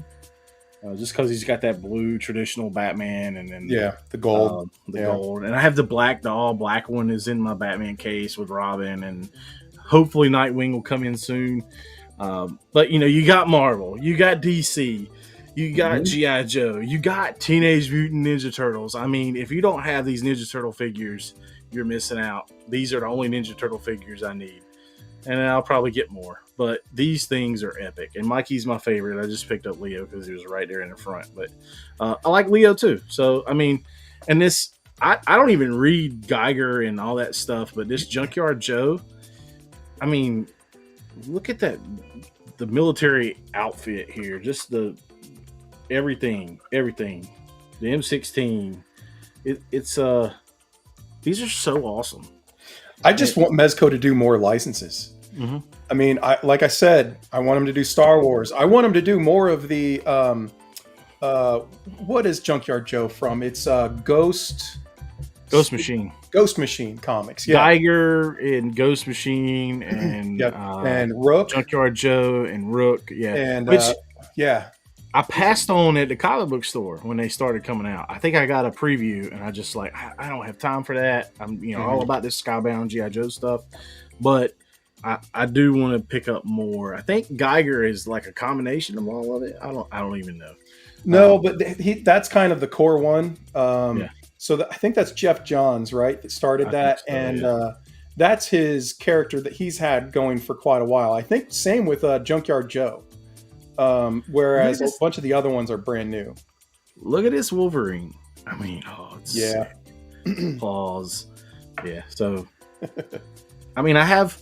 Just because he's got that blue traditional Batman, and then the gold, gold, and I have the all black one is in my Batman case with Robin, and hopefully Nightwing will come in soon. But you got Marvel, you got DC, you got G.I. Joe, you got Teenage Mutant Ninja Turtles. I mean, if you don't have these Ninja Turtle figures, you're missing out. These are the only Ninja Turtle figures I need, and I'll probably get more. But these things are epic. And Mikey's my favorite. I just picked up Leo because he was right there in the front. But I like Leo too. So, I mean, and this, I don't even read Geiger and all that stuff. But this Junkyard Joe, I mean, look at that. The military outfit here. Just the everything. The M16. It's these are so awesome. I just want Mezco to do more licenses. Mm-hmm. I mean, like I said, I want him to do Star Wars. I want him to do more of the what is Junkyard Joe from? It's Ghost Machine. Ghost Machine comics. Yeah. Geiger and Ghost Machine and and Rook. Junkyard Joe and Rook. Yeah. And I passed on at the comic book store when they started coming out. I think I got a preview, and I just like, I don't have time for that. I'm all about this Skybound G.I. Joe stuff, but I do want to pick up more. I think Geiger is like a combination of all of it. I don't even know. No, but that's kind of the core one. So I think that's Jeff Johns, right? That started that, and that's his character that he's had going for quite a while. I think same with Junkyard Joe. Whereas a bunch of the other ones are brand new. Look at this Wolverine. I mean, it's sick. Paws. Yeah. So, I mean, I have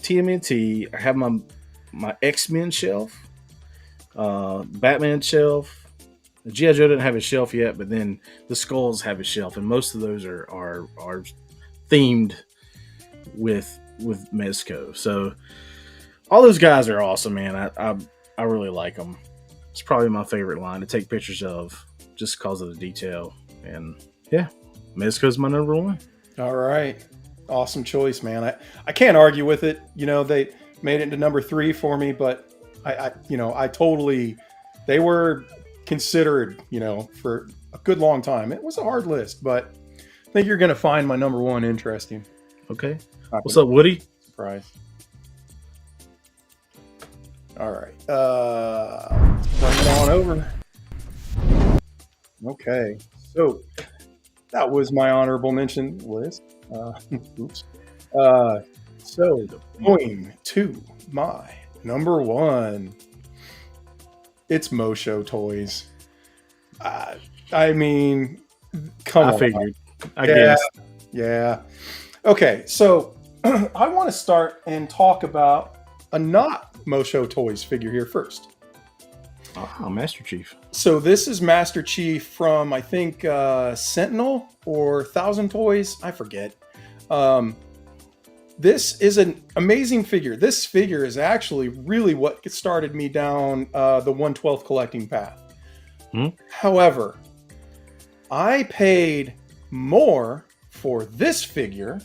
TMNT. I have my X-Men shelf, Batman shelf. The G.I. Joe didn't have a shelf yet, but then the Skulls have a shelf, and most of those are themed with Mezco. So all those guys are awesome, man. I really like them. It's probably my favorite line to take pictures of just because of the detail. And yeah, Mezco's my number 1. All right. Awesome choice, man. I can't argue with it. They made it into number 3 for me, but I totally, they were considered, for a good long time. It was a hard list, but I think you're going to find my number 1 interesting. Okay. What's up, Woody? Surprise. All right. Bring it on over. Okay. So that was my honorable mention list. Oops. So going to my number 1. It's Mosho Toys. I mean, come on. I figured. I guess. Yeah. Okay, so I want to start and talk about a not Mosho Toys figure here first. Oh, Master Chief. So this is Master Chief from, I think, Sentinel or Thousand Toys. I forget. This is an amazing figure. This figure is actually really what started me down the 1/12 collecting path. However, I paid more for this figure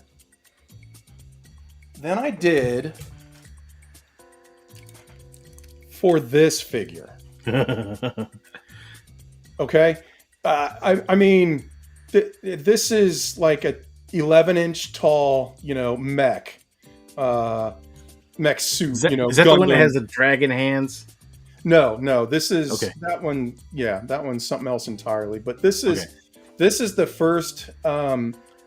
than I did for this figure. Okay? I mean, this is like a 11-inch tall, mech. Mech suit, is that the one that has the dragon hands? No. This is that one. Yeah, that one's something else entirely. But this is the first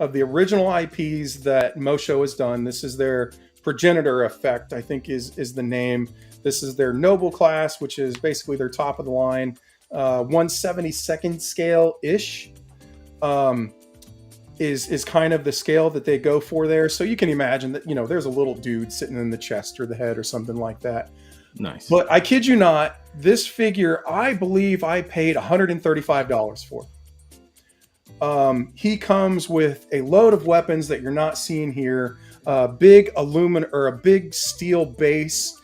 of the original IPs that Mosho has done. This is their progenitor effect, I think is the name. This is their noble class, which is basically their top of the line, 1/72nd scale ish. Is kind of the scale that they go for there. So you can imagine that, there's a little dude sitting in the chest or the head or something like that. Nice. But I kid you not, this figure, I believe I paid $135 for. He comes with a load of weapons that you're not seeing here. Big aluminum or a big steel base,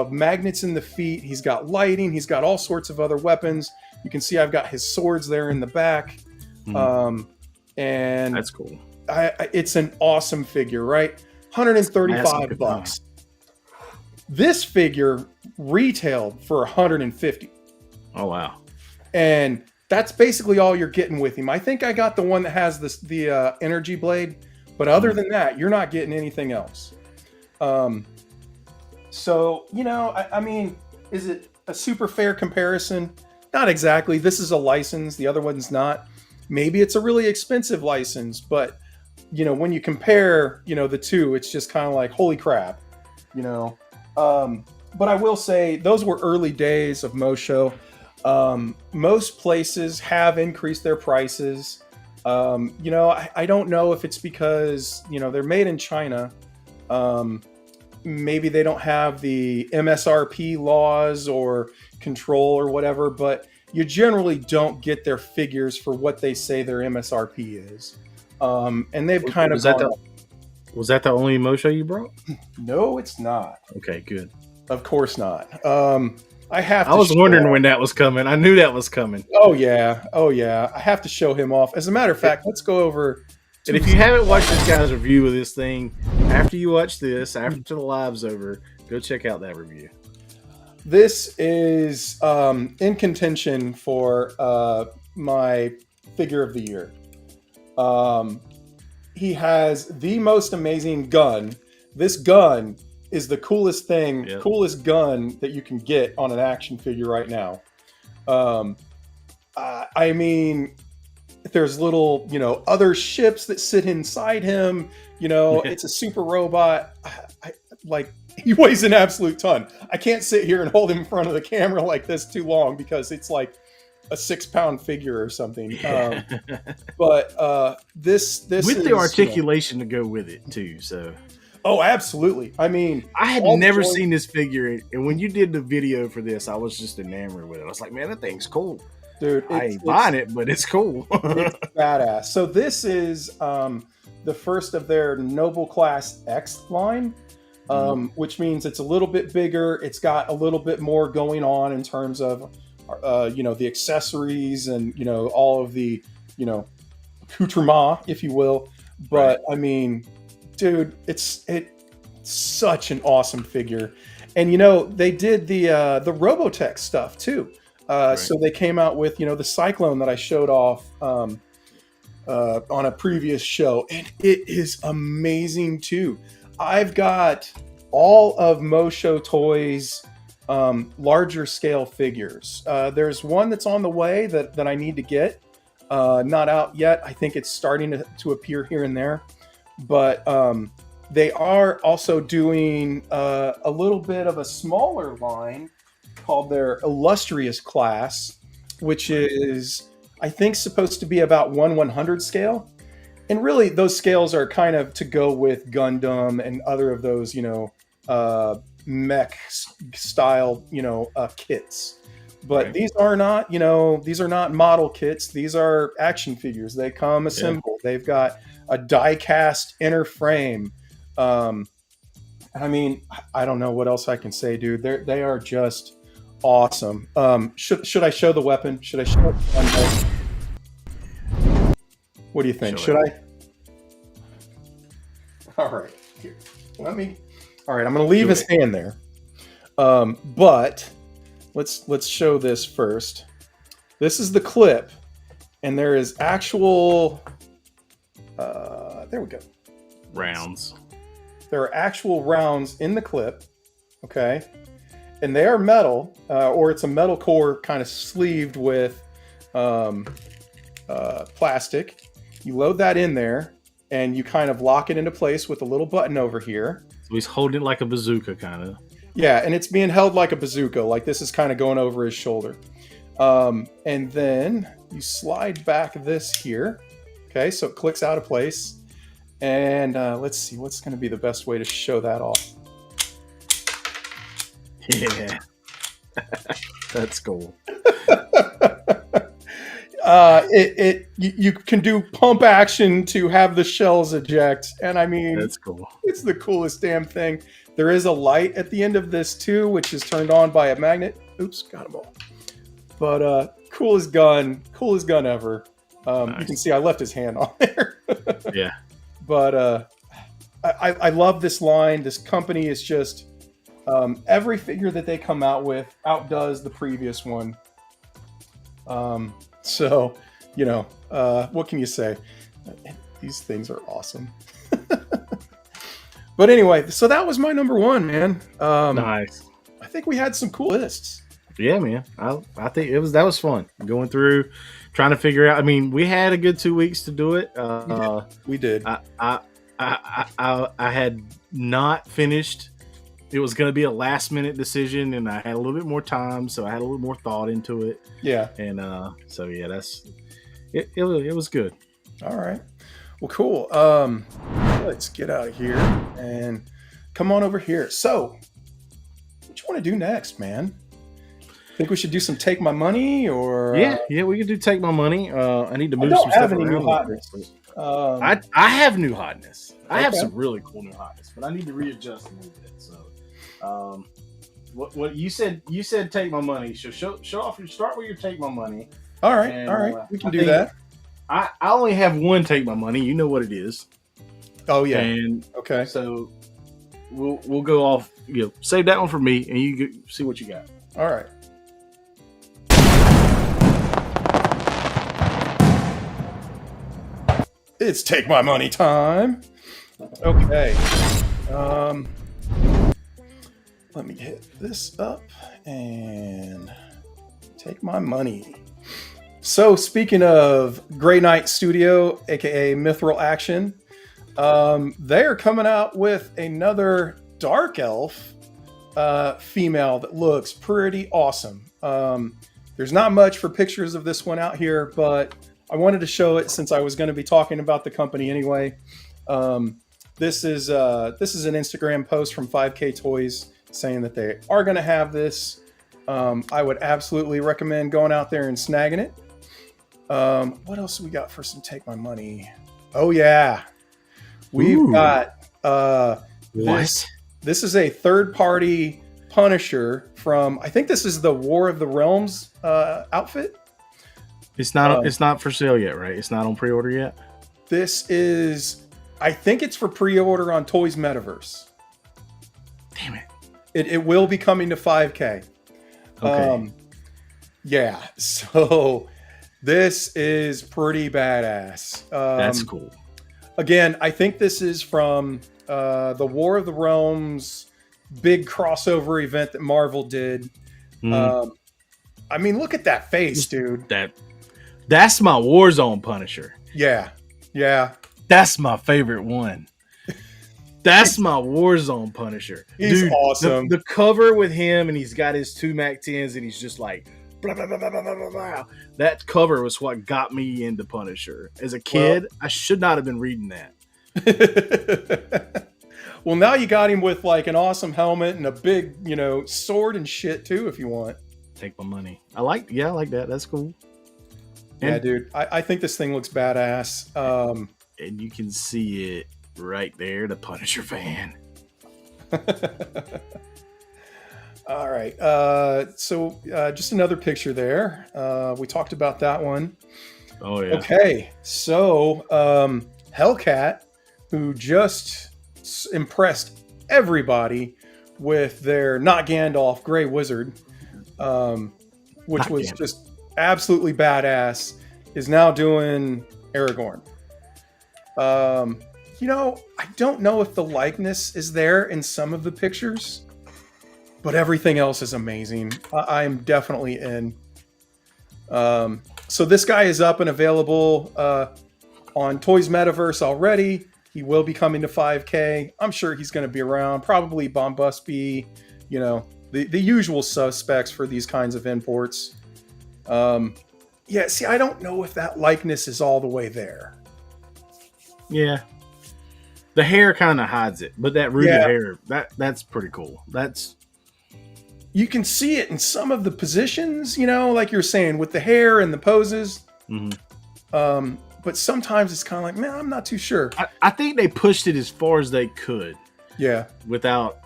magnets in the feet. He's got lighting. He's got all sorts of other weapons. You can see I've got his swords there in the back. And that's cool. It's an awesome figure, right? $135. This figure retailed for $150. Oh wow! And that's basically all you're getting with him. I think I got the one that has the energy blade, but other than that, you're not getting anything else. So I mean, is it a super fair comparison? Not exactly. This is a license. The other one's not. Maybe it's a really expensive license, but when you compare, the two, it's just kind of like, holy crap, But I will say those were early days of Mosho. Most places have increased their prices. I don't know if it's because, they're made in China. Maybe they don't have the MSRP laws or control or whatever, but you generally don't get their figures for what they say their MSRP is. And they've kind of... Was that the only Mosho you brought? No, it's not. Okay, good. Of course not. I was wondering when that was coming. I knew that was coming. Oh yeah. I have to show him off. As a matter of fact, let's go over. And if you haven't watched this guy's review of this thing, after you watch this, after the live's over, go check out that review. This is in contention for my figure of the year. He has the most amazing gun. This gun is the coolest thing, coolest gun that you can get on an action figure right now. I mean, there's little, other ships that sit inside him. It's a super robot. He weighs an absolute ton. I can't sit here and hold him in front of the camera like this too long because it's like a 6-pound figure or something. But this with the articulation to go with it too. So. Oh, absolutely. I mean, I had never seen this figure, and when you did the video for this, I was just enamored with it. I was like, man, that thing's cool. Dude, I ain't buying it, but it's cool. It's badass. So this is the first of their Noble Class X line, which means it's a little bit bigger. It's got a little bit more going on in terms of, the accessories and, all of the, accoutrement, if you will. But, right. I mean... Dude, it's such an awesome figure. And, they did the Robotech stuff, too. Right. So they came out with, the Cyclone that I showed off on a previous show. And it is amazing, too. I've got all of Mosho Toys' larger scale figures. There's one that's on the way that I need to get. Not out yet. I think it's starting to appear here and there. But they are also doing a little bit of a smaller line called their Illustrious Class, which is, I think, supposed to be about 1/100 scale. And really, those scales are kind of to go with Gundam and other of those, mech style, kits. But right. These are not model kits. These are action figures. They come assembled. Yeah. They've got a die-cast inner frame. I mean, I don't know what else I can say, dude. They are just awesome. Should I show the weapon? Should I show it? What do you think? Should I? All right. Here. All right. I'm going to leave his hand there. But let's show this first. This is the clip, and there is actual. There we go. Rounds. There are actual rounds in the clip, okay? And they are metal, or it's a metal core kind of sleeved with plastic. You load that in there, and you kind of lock it into place with a little button over here. So he's holding it like a bazooka, kind of. Yeah, and it's being held like a bazooka, like this is kind of going over his shoulder. And then you slide back this here. Okay, so it clicks out of place. And let's see, what's going to be the best way to show that off? Yeah. That's cool. You can do pump action to have the shells eject, and I mean, That's cool. it's the coolest damn thing. There is a light at the end of this too, which is turned on by a magnet. Oops, got them all. But coolest gun ever. Nice. You can see I left his hand on there. Yeah. But I love this line. This company is just every figure that they come out with outdoes the previous one. So, you know, what can you say? These things are awesome. But anyway, so that was my number one, man. Nice. I think we had some cool lists. Yeah, man. I think that was fun going through, trying to figure out. I mean, we had a good 2 weeks to do it. We did. I had not finished. It was going to be a last minute decision, and I had a little bit more time, so I had a little more thought into it. Yeah. And so yeah, it was good. All right. Well, cool. Let's get out of here and come on over here. So, what you want to do next, man? Think we should do some Take My Money, or Yeah, we can do Take My Money. I need to move I don't some stuff have any new around. hotness. I have new hotness. I have Okay. some really cool new hotness, but I need to readjust a little bit. So, what you said? You said Take My Money. So show off. Start with your Take My Money. All right, And, all right, we can I do think that. I only have one Take My Money. You know what it is. Oh yeah. And Okay. so we'll go off. You know, save that one for me, and you see what you got. All right. It's Take My Money time. Okay. Let me hit this up and Take My Money. So, speaking of Grey Knight Studio, aka Mithril Action, they are coming out with another Dark Elf female that looks pretty awesome. There's not much for pictures of this one out here, but I wanted to show it since I was going to be talking about the company anyway. This is an Instagram post from 5K Toys saying that they are going to have this. I would absolutely recommend going out there and snagging it. What else do we got for some Take My Money? Oh yeah, we've Ooh. got What? This is a third-party Punisher from, I think this is the War of the Realms outfit. It's not. It's not for sale yet, right? It's not on pre-order yet. This is, I think it's for pre-order on Toys Metaverse. Damn it. It will be coming to 5K. Okay. Yeah, so this is pretty badass. That's cool. Again, I think this is from the War of the Realms big crossover event that Marvel did. Mm. I mean, look at that face, dude. That's my Warzone Punisher. Yeah. That's my favorite one. That's my Warzone Punisher. He's Dude, awesome. The cover with him, and he's got his 2 Mac 10s, and he's just like, blah, blah, blah, blah, blah, blah, blah. That cover was what got me into Punisher. As a kid, I should not have been reading that. Well, now you got him with like an awesome helmet and a big, sword and shit too, if you want. Take My money. I like that. That's cool. Yeah, dude. I think this thing looks badass. And you can see it right there, the Punisher fan. All right. So just another picture there. We talked about that one. Oh, yeah. Okay. So Hellcat, who just impressed everybody with their Not Gandalf Grey Wizard, which Not was Gandalf. just absolutely badass, is now doing Aragorn. I don't know if the likeness is there in some of the pictures, but everything else is amazing. I'm definitely in. So this guy is up and available on Toys Metaverse already. He will be coming to 5K. I'm sure he's going to be around. Probably Bombusby, the usual suspects for these kinds of imports. Yeah, see, I don't know if that likeness is all the way there. Yeah. The hair kind of hides it, but that rooted hair, that's pretty cool. You can see it in some of the positions, like you're saying, with the hair and the poses. Mm-hmm. But sometimes it's kind of like, man, I'm not too sure. I think they pushed it as far as they could. Yeah. Without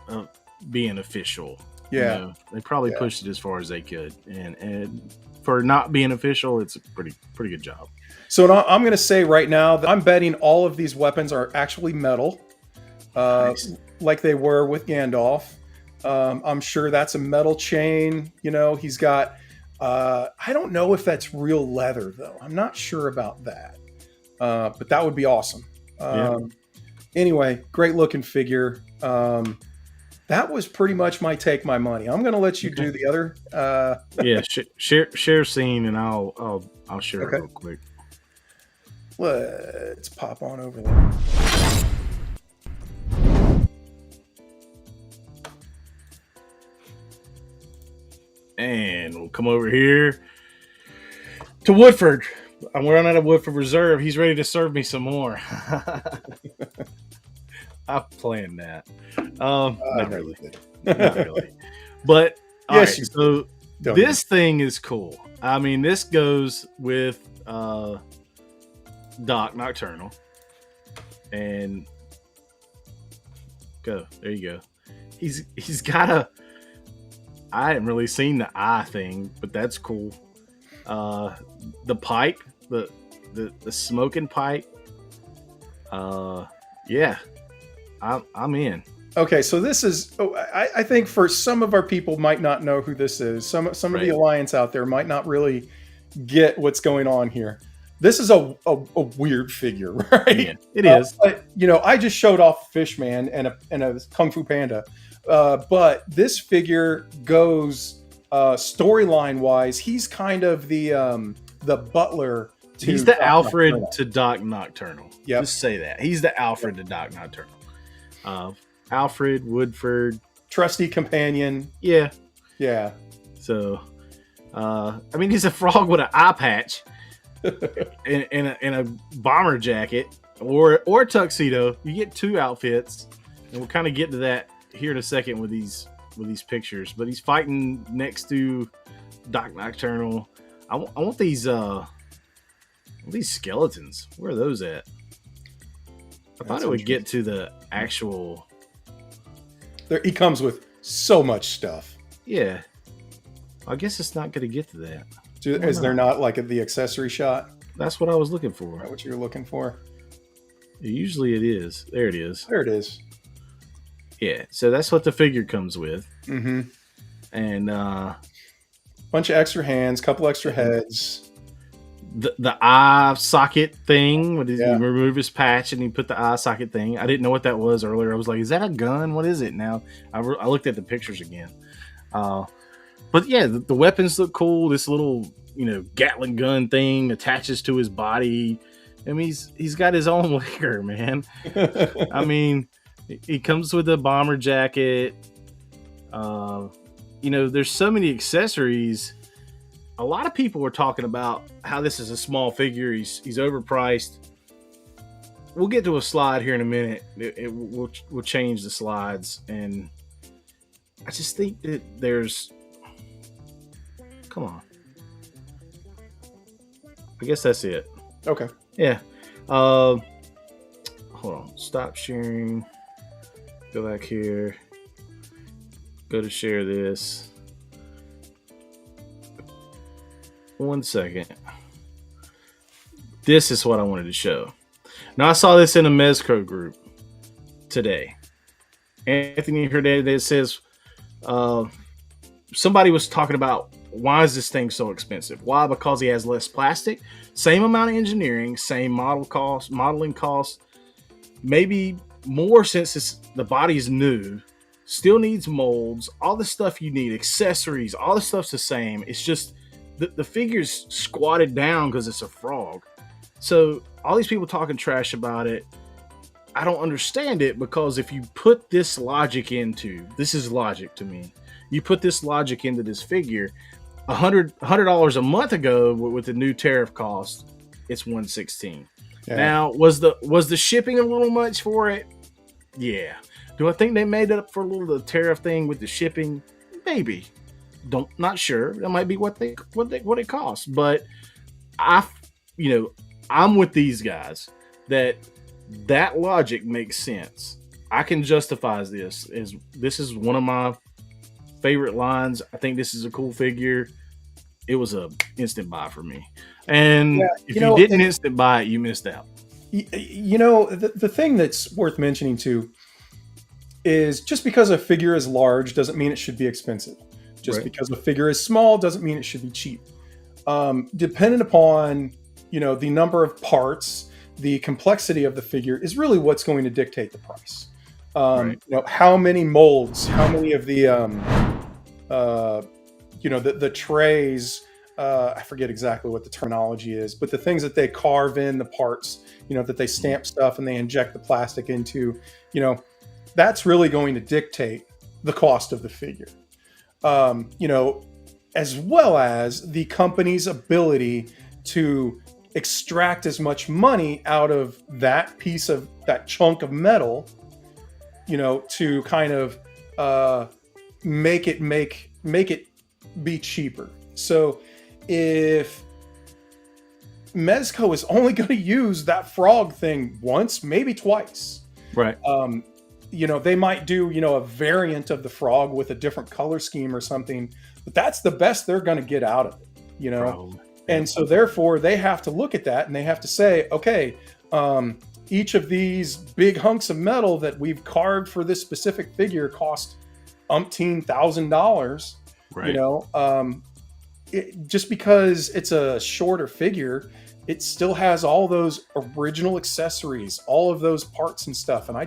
being official. Yeah. They probably pushed it as far as they could. And for not being official, it's a pretty good job. So I'm going to say right now that I'm betting all of these weapons are actually metal, nice. Like they were with Gandalf. I'm sure that's a metal chain. He's got, I don't know if that's real leather though. I'm not sure about that. But that would be awesome. Anyway, great looking figure. That was pretty much my take my money. I'm going to let you do the other. Share scene and I'll share it real quick. Let's pop on over there. And we'll come over here to Woodford. I'm running out of Woodford Reserve. He's ready to serve me some more. I planned that. Not really. Not really. But yes, right, so this thing is cool. I mean, this goes with Doc Nocturnal. And there you go. He's got a, I hadn't really seen the eye thing, but that's cool. The pipe, the smoking pipe. Yeah, I'm in. Okay, so this is, I think for some of our people might not know who this is. Some of the Alliance out there might not really get what's going on here. This is a weird figure, right? Yeah, it is. But, I just showed off Fishman and a Kung Fu Panda. But this figure goes storyline wise. He's kind of the butler. He's the Alfred to Doc Nocturnal. Yeah, just say that he's the Alfred to Doc Nocturnal. Alfred Woodford, trusty companion. Yeah. So, I mean, he's a frog with an eye patch and a bomber jacket or a tuxedo. You get two outfits, and we'll kind of get to that here in a second with these pictures. But he's fighting next to Doc Nocturnal. I want these skeletons. Where are those at? I thought it would get to the actual. He comes with so much stuff. Yeah, I guess it's not going to get to that. Is there not like the accessory shot? That's what I was looking for. Is that what you're looking for? Usually it is. There it is. There it is. Yeah, so that's what the figure comes with. Mm-hmm. And bunch of extra hands, couple extra heads. The eye socket thing, he remove his patch and he put the eye socket thing. I didn't know what that was earlier. I was like, is that a gun? What is it? Now I looked at the pictures again. But yeah, the weapons look cool. This little, Gatling gun thing attaches to his body. I mean, he's got his own liquor, man. I mean, he comes with a bomber jacket. There's so many accessories. A lot of people were talking about how this is a small figure. He's overpriced. We'll get to a slide here in a minute. We'll change the slides, and I just think that there's. Come on. I guess that's it. Okay. Yeah. Hold on. Stop sharing. Go back here. Go to share this. 1 second. This is what I wanted to show. Now, I saw this in a Mezco group today. Anthony Hernandez says somebody was talking about why is this thing so expensive? Why? Because he has less plastic, same amount of engineering, same modeling cost, maybe more since the body's new, still needs molds, all the stuff you need, accessories, all the stuff's the same. It's just the figure's squatted down because it's a frog. So all these people talking trash about it, I don't understand it, because if you put this logic into, this is logic to me. You put this logic into this figure, $100 a month ago with the new tariff cost, it's 116. Yeah. Now, was the shipping a little much for it? Yeah. Do I think they made it up for a little the tariff thing with the shipping? Maybe. Not sure. That might be what it costs. But I'm with these guys that logic makes sense. I can justify this. This is one of my favorite lines. I think this is a cool figure. It was a instant buy for me. And if you didn't instant buy it, you missed out. The thing that's worth mentioning too is just because a figure is large doesn't mean it should be expensive. Just because a figure is small doesn't mean it should be cheap. Dependent upon, the number of parts, the complexity of the figure is really what's going to dictate the price. How many molds, how many of the trays, I forget exactly what the terminology is, but the things that they carve in the parts, that they stamp stuff and they inject the plastic into, that's really going to dictate the cost of the figure. As well as the company's ability to extract as much money out of that piece of that chunk of metal, to kind of make it be cheaper. So if Mezco is only going to use that frog thing once, maybe twice, right? They might do, a variant of the frog with a different color scheme or something, but that's the best they're going to get out of it, Probably. And so therefore they have to look at that and they have to say, okay, each of these big hunks of metal that we've carved for this specific figure cost umpteen $1,000, right. Just because it's a shorter figure, it still has all those original accessories, all of those parts and stuff. And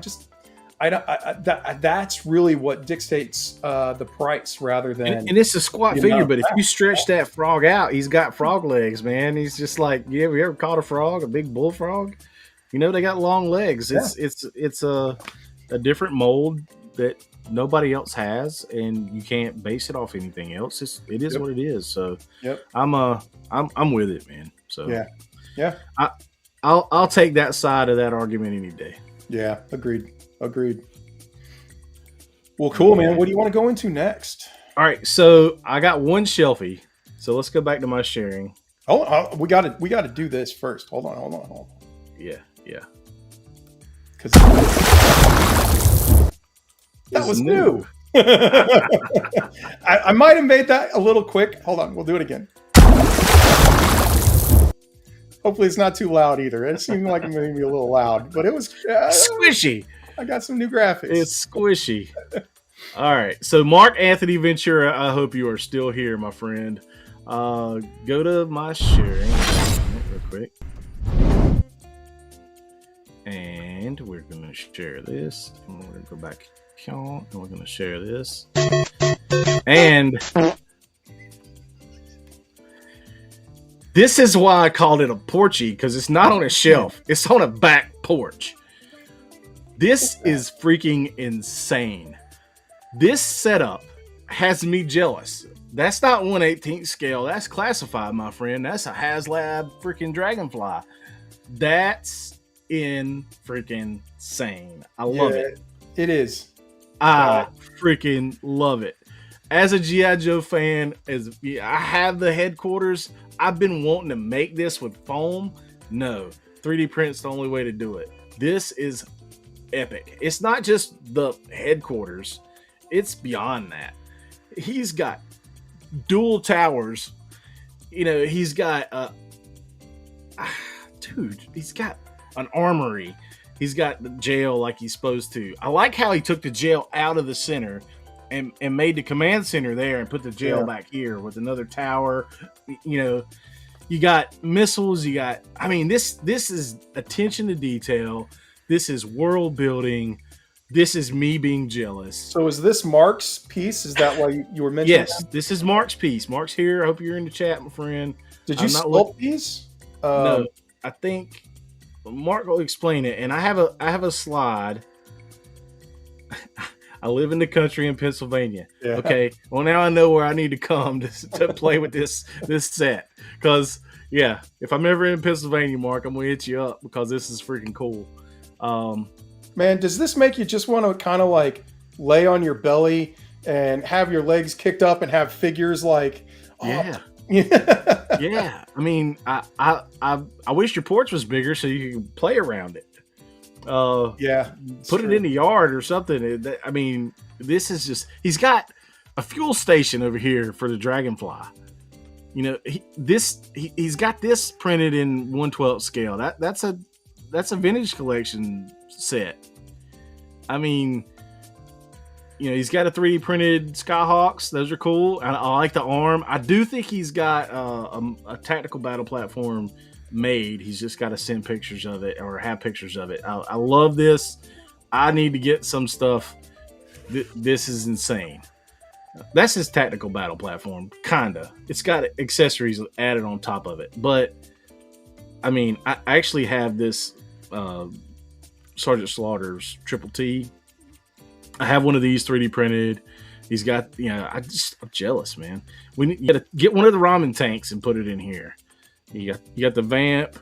that's really what dictates the price rather than. And it's a squat figure, but if you stretch that frog out, he's got frog legs, man. He's just like, you ever caught a frog, a big bullfrog? They got long legs. It's a different mold that nobody else has, and you can't base it off anything else. It is what it is. So I'm with it, man. So yeah. I'll take that side of that argument any day. Yeah, agreed. Well, cool, man. What do you want to go into next? All right, so I got one shelfie. So let's go back to my sharing. Oh, we got to do this first. Hold on. Yeah. Because that was new. I might have made that a little quick. Hold on, we'll do it again. Hopefully it's not too loud either. It seemed like it made me a little loud, but it was squishy. I got some new graphics. It's squishy. All right. So Mark Anthony Ventura, I hope you are still here, my friend. Go to my sharing real quick. And we're going to share this. And we're going to go back here, and we're going to share this. And this is why I called it a porchy, because it's not on a shelf. It's on a back porch. This is freaking insane. This setup has me jealous. That's not 1/18 scale. That's classified, my friend. That's a HasLab freaking Dragonfly. That's freaking insane. I love it. It is. I freaking love it. As a G.I. Joe fan, I have the headquarters. I've been wanting to make this with foam. No, 3D print's the only way to do it. This is epic. It's not just the headquarters. It's beyond that. He's got dual towers. He's got he's got an armory. He's got the jail like he's supposed to. I like how he took the jail out of the center and made the command center there and put the jail back here with another tower. You got missiles. This is attention to detail. This is world building. This is me being jealous. So is this Mark's piece? Is that why you were mentioning Yes, this is Mark's piece. Mark's here. I hope you're in the chat, my friend. Did you sculpt these? No. I think Mark will explain it, and I have a slide. I live in the country in Pennsylvania. Yeah. Okay, well now I know where I need to come to play with this set. Because yeah, if I'm ever in Pennsylvania, Mark, I'm gonna hit you up because this is freaking cool. Um, Man, does this make you just want to kind of like lay on your belly and have your legs kicked up and have figures like up? yeah, Yeah. yeah. I mean, I wish your porch was bigger so you could play around it. Yeah. It's Put it true. in the yard or something. I mean, this is just. He's got a fuel station over here for the Dragonfly. You know, he's got this printed in 1/12 scale. That's a vintage collection set. I mean, you know, he's got a 3D printed Skyhawks. Those are cool. I like the arm. I do think he's got a tactical battle platform made. He's just got to send pictures of it or have pictures of it. I love this. I need to get some stuff. This is insane. That's his tactical battle platform, kinda. It's got accessories added on top of it, but I mean, I actually have this Sergeant Slaughter's Triple T. I have one of these 3D printed. He's got, I'm jealous, man. You got to get one of the ramen tanks and put it in here. You got the Vamp.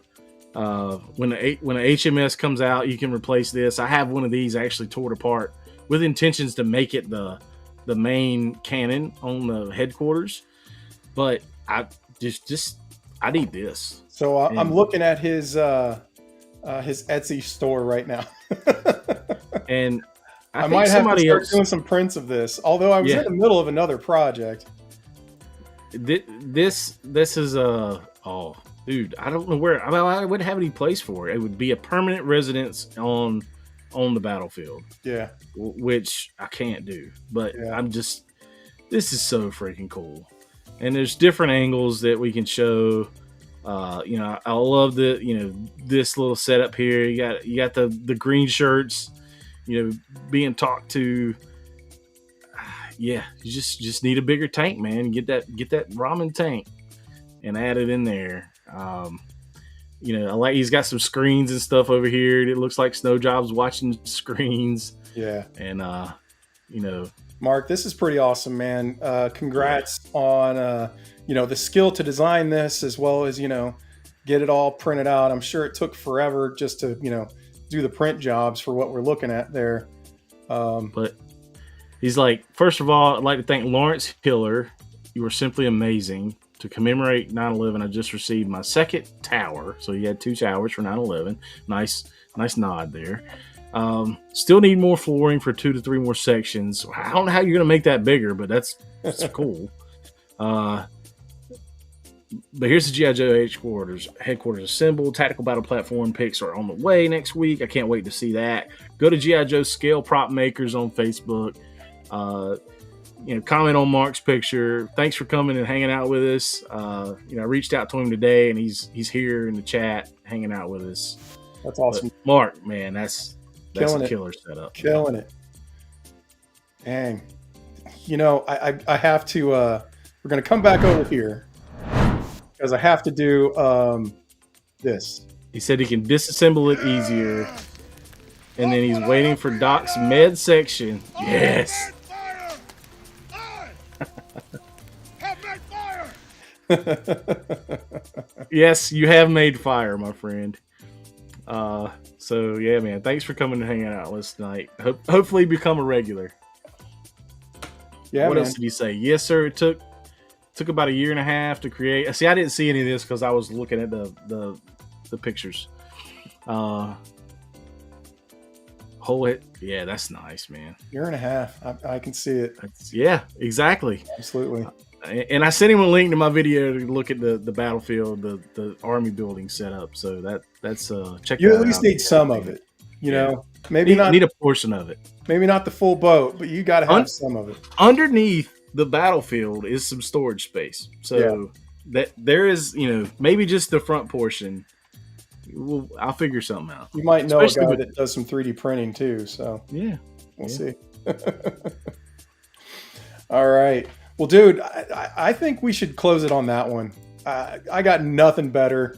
When the HMS comes out, you can replace this. I have one of these actually tore apart with intentions to make it the main cannon on the headquarters, but I I need this. So I'm looking at his Etsy store right now. And I might have to start doing some prints of this. Although I was in the middle of another project. This is oh, dude, I don't know where. I wouldn't have any place for it. It would be a permanent residence on the battlefield. Yeah, which I can't do. But yeah. This is so freaking cool. And there's different angles that we can show. I love this little setup here. You got the green shirts, being talked to. Yeah, you just need a bigger tank, man. Get that ramen tank and add it in there. I like he's got some screens and stuff over here. It looks like Snowjob's watching screens. Yeah. And Mark, this is pretty awesome, man. Congrats on the skill to design this, as well as get it all printed out. I'm sure it took forever just to do the print jobs for what we're looking at there. But he's like, first of all, I'd like to thank Lawrence Hiller. You were simply amazing. To commemorate 9/11, I just received my second tower. So he had 2 towers for 9/11. Nice nod there. Still need more flooring for 2 to 3 more sections. I don't know how you're going to make that bigger, but that's cool. But here's the G.I. Joe headquarters assembled. Tactical battle platform pics are on the way next week. I can't wait to see that. Go to G.I. Joe Scale Prop Makers on Facebook. Comment on Mark's picture. Thanks for coming and hanging out with us. I reached out to him today, and he's here in the chat hanging out with us. That's awesome. But Mark, man, that's a killer setup. Killing it. Dang. I have to. We're gonna come back over here because I have to do this. He said he can disassemble it easier, and then he's waiting for Doc's med section. Yes. Yes, you have made fire, my friend. So yeah, man, thanks for coming and hanging out with us tonight. Hopefully become a regular. Yeah. What else did he say? Yes, sir. It took about 1.5 years to create. See, I didn't see any of this because I was looking at the pictures. Whole it. Yeah, that's nice, man. 1.5 years. I can see it. Yeah, exactly. Absolutely. And I sent him a link to my video to look at the battlefield, the army building setup. So that's check. You at least need some of it. Maybe not need a portion of it. Maybe not the full boat, but you got to have some of it. Underneath the battlefield is some storage space. So that there is, maybe just the front portion. I'll figure something out. You might know a guy that does some 3D printing too. So yeah, we'll see. All right. Well, dude, I think we should close it on that one. I got nothing better.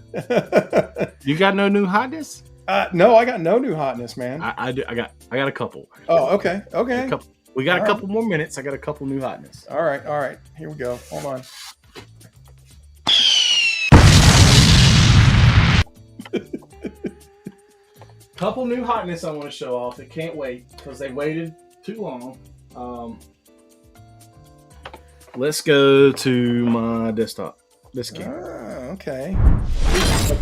You got no new hotness? No, I got no new hotness, man. I do. I got a couple. Oh, okay. Okay. We got All a couple more minutes. I got a couple new hotness. All right. All right. Here we go. Hold on. Couple new hotness I want to show off. I can't wait because they waited too long. Let's go to my desktop. This game. Okay.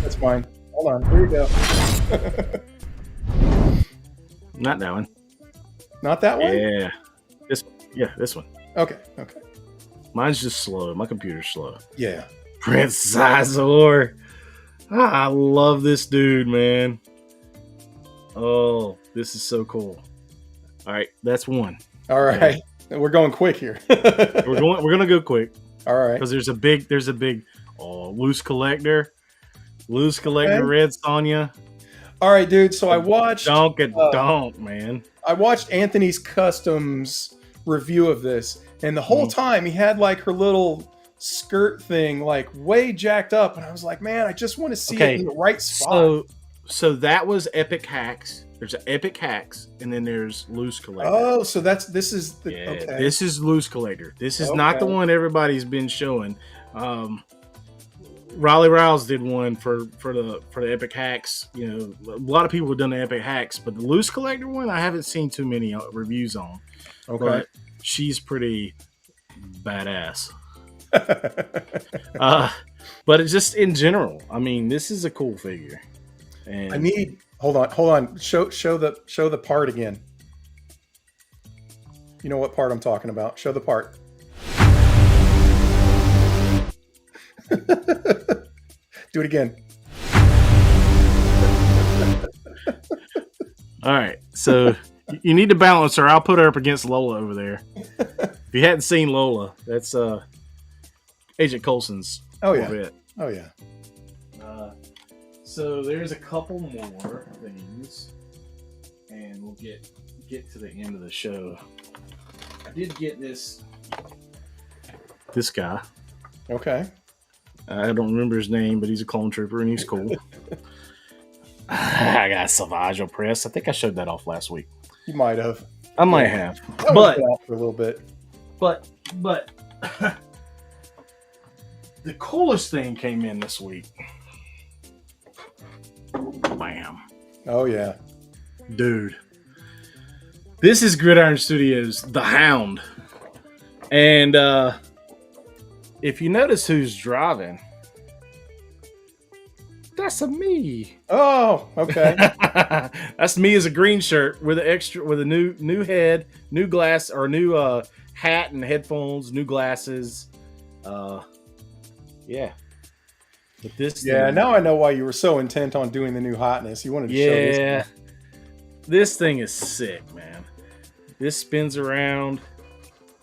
That's mine. Hold on. Here we go. Not that one. Not that one? Yeah. This one. Okay. Okay. Mine's just slow. My computer's slow. Yeah. Prince Sizor. I love this dude, man. Oh, this is so cool. All right, that's one. All right. We're going quick here. We're gonna go quick. All right. Because there's a big loose collector. Loose collector, Okay. Red Sonja. All right, dude. So I watched Donk, man. I watched Anthony's Customs review of this, and the whole time he had like her little skirt thing like way jacked up, and I was like, man, I just want to see it in the right spot. So that was Epic Hacks. There's an Epic Hacks, and then there's Loose Collector. Oh, so this is the okay. This is Loose Collector. This is not the one everybody's been showing. Raleigh Riles did one for the Epic Hacks. You know, a lot of people have done the Epic Hacks, but the Loose Collector one I haven't seen too many reviews on. Okay, but she's pretty badass. But it's just in general. I mean, this is a cool figure. And I need hold on. Show the part again. You know what part I'm talking about. Show the part. Do it again. All right, so you need to balance her. I'll put her up against Lola over there. If you hadn't seen Lola, that's Agent Coulson's. Oh yeah. Corvette. Oh yeah. So there's a couple more things, and we'll get to the end of the show. I did get this guy. Okay. I don't remember his name, but he's a clone trooper and he's cool. I got Savage Press. I think I showed that off last week. You might have. I might have, That but was out for a little bit. but the coolest thing came in this week. Bam. Oh yeah. Dude. This is Gridiron Studios, The Hound. And if you notice who's driving, that's a me. Oh, okay. That's me as a green shirt with a new head, new glass or new hat and headphones, new glasses. Yeah. But this thing, now I know why you were so intent on doing the new hotness. You wanted to show this. yeah. This thing is sick, man. This spins around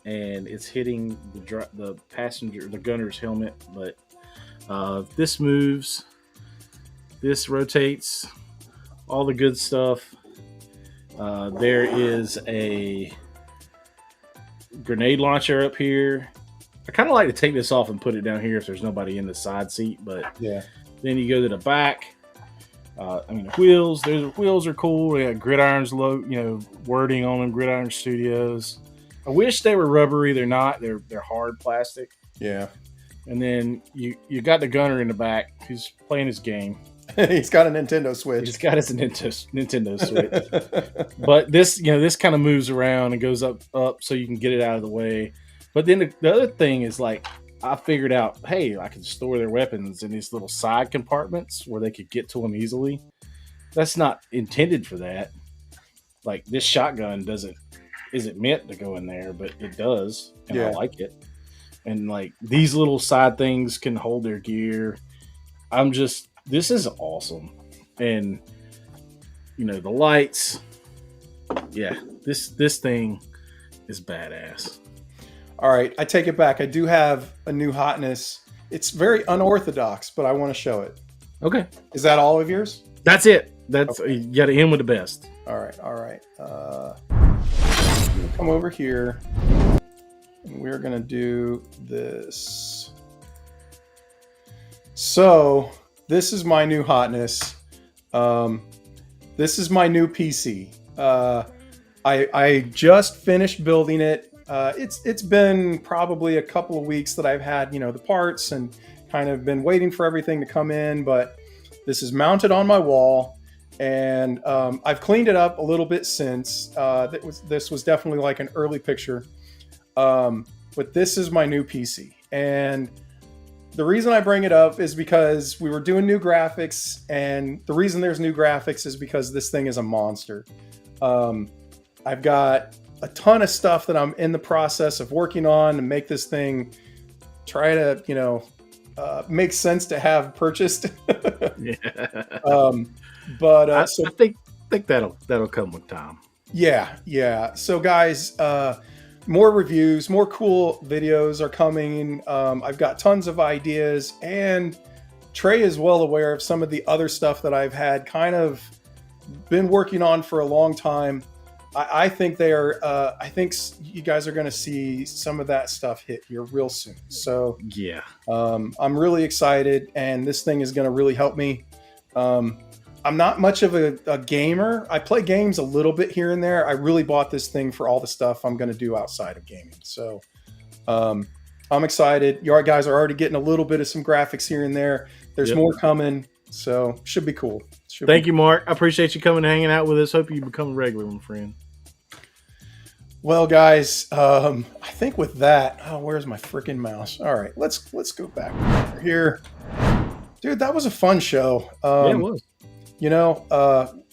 and it's hitting the passenger, the gunner's helmet, but this moves, this rotates, all the good stuff. There is a grenade launcher up here. I kind of like to take this off and put it down here if there's nobody in the side seat, but Yeah. then you go to the back. The wheels. The wheels are cool. They got Gridiron's wording on them. Gridiron Studios. I wish they were rubbery. They're not. They're hard plastic. Yeah. And then you got the gunner in the back. He's playing his game. He's got a Nintendo Switch. He's got his Nintendo Switch. But this kind of moves around and goes up, so you can get it out of the way. But then the other thing is like, I figured out, hey, I can store their weapons in these little side compartments where they could get to them easily. That's not intended for that. Like this shotgun isn't meant to go in there, but it does, and I like it. And like these little side things can hold their gear. This is awesome. And the lights. Yeah, this thing is badass. All right, I take it back. I do have a new hotness. It's very unorthodox, but I want to show it. Okay. Is that all of yours? That's it. You got to end with the best. All right. Come over here. And we're going to do this. So this is my new hotness. This is my new PC. I just finished building it. It's been probably a couple of weeks that I've had, the parts and kind of been waiting for everything to come in, but this is mounted on my wall, and I've cleaned it up a little bit since. This was definitely like an early picture, but this is my new PC, and the reason I bring it up is because we were doing new graphics, and the reason there's new graphics is because this thing is a monster. I've got a ton of stuff that I'm in the process of working on to make this thing try to, make sense to have purchased. Yeah. But I so think that'll come with time. yeah. So guys, more reviews, more cool videos are coming. I've got tons of ideas, and Trey is well aware of some of the other stuff that I've had kind of been working on for a long time. I think they are. I think you guys are going to see some of that stuff hit here real soon. So Yeah. I'm really excited, and this thing is going to really help me. I'm not much of a gamer. I play games a little bit here and there. I really bought this thing for all the stuff I'm going to do outside of gaming. So I'm excited. You guys are already getting a little bit of some graphics here and there. There's more coming, so should be cool. Thank you, Mark. I appreciate you coming and hanging out with us. Hope you become a regular, my friend. Well, guys, I think with that, where's my freaking mouse? All right, let's go back over here. Dude, that was a fun show. Yeah, it was.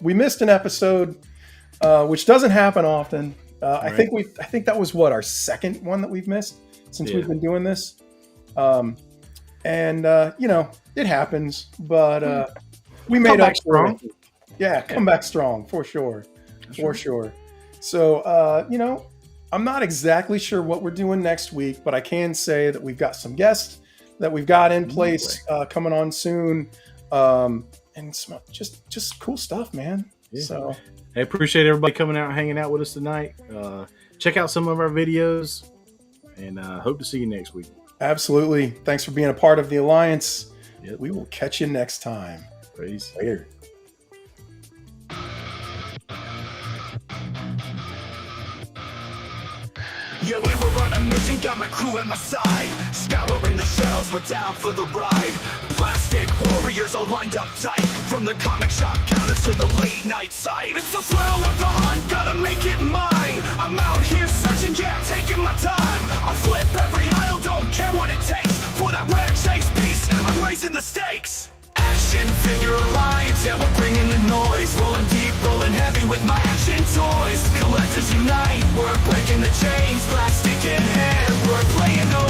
We missed an episode, which doesn't happen often. Right. I think that was our second one that we've missed since we've been doing this. It happens, but we made up strong. Yeah, come back strong for sure. For sure. So, I'm not exactly sure what we're doing next week, but I can say that we've got some guests that we've got in place coming on soon. And some just cool stuff, man. Yeah. So I appreciate everybody coming out and hanging out with us tonight. Check out some of our videos, and hope to see you next week. Absolutely. Thanks for being a part of the Alliance. Yep. We will catch you next time. Peace. Later. Yeah, we were on a mission, got my crew at my side. Scouring the shells, we're down for the ride. Plastic warriors all lined up tight. From the comic shop counters to the late night site. It's the thrill of the hunt, gotta make it mine. I'm out here searching, yeah, taking my time. I'll flip every aisle, don't care what it takes. For that rare chase piece, I'm raising the stakes. Action figure alliance, yeah, we're bringing the noise. Rolling deep, rolling heavy with my action toys. Collectors unite, we're breaking the chains. Plastic in hand, we're playing no games.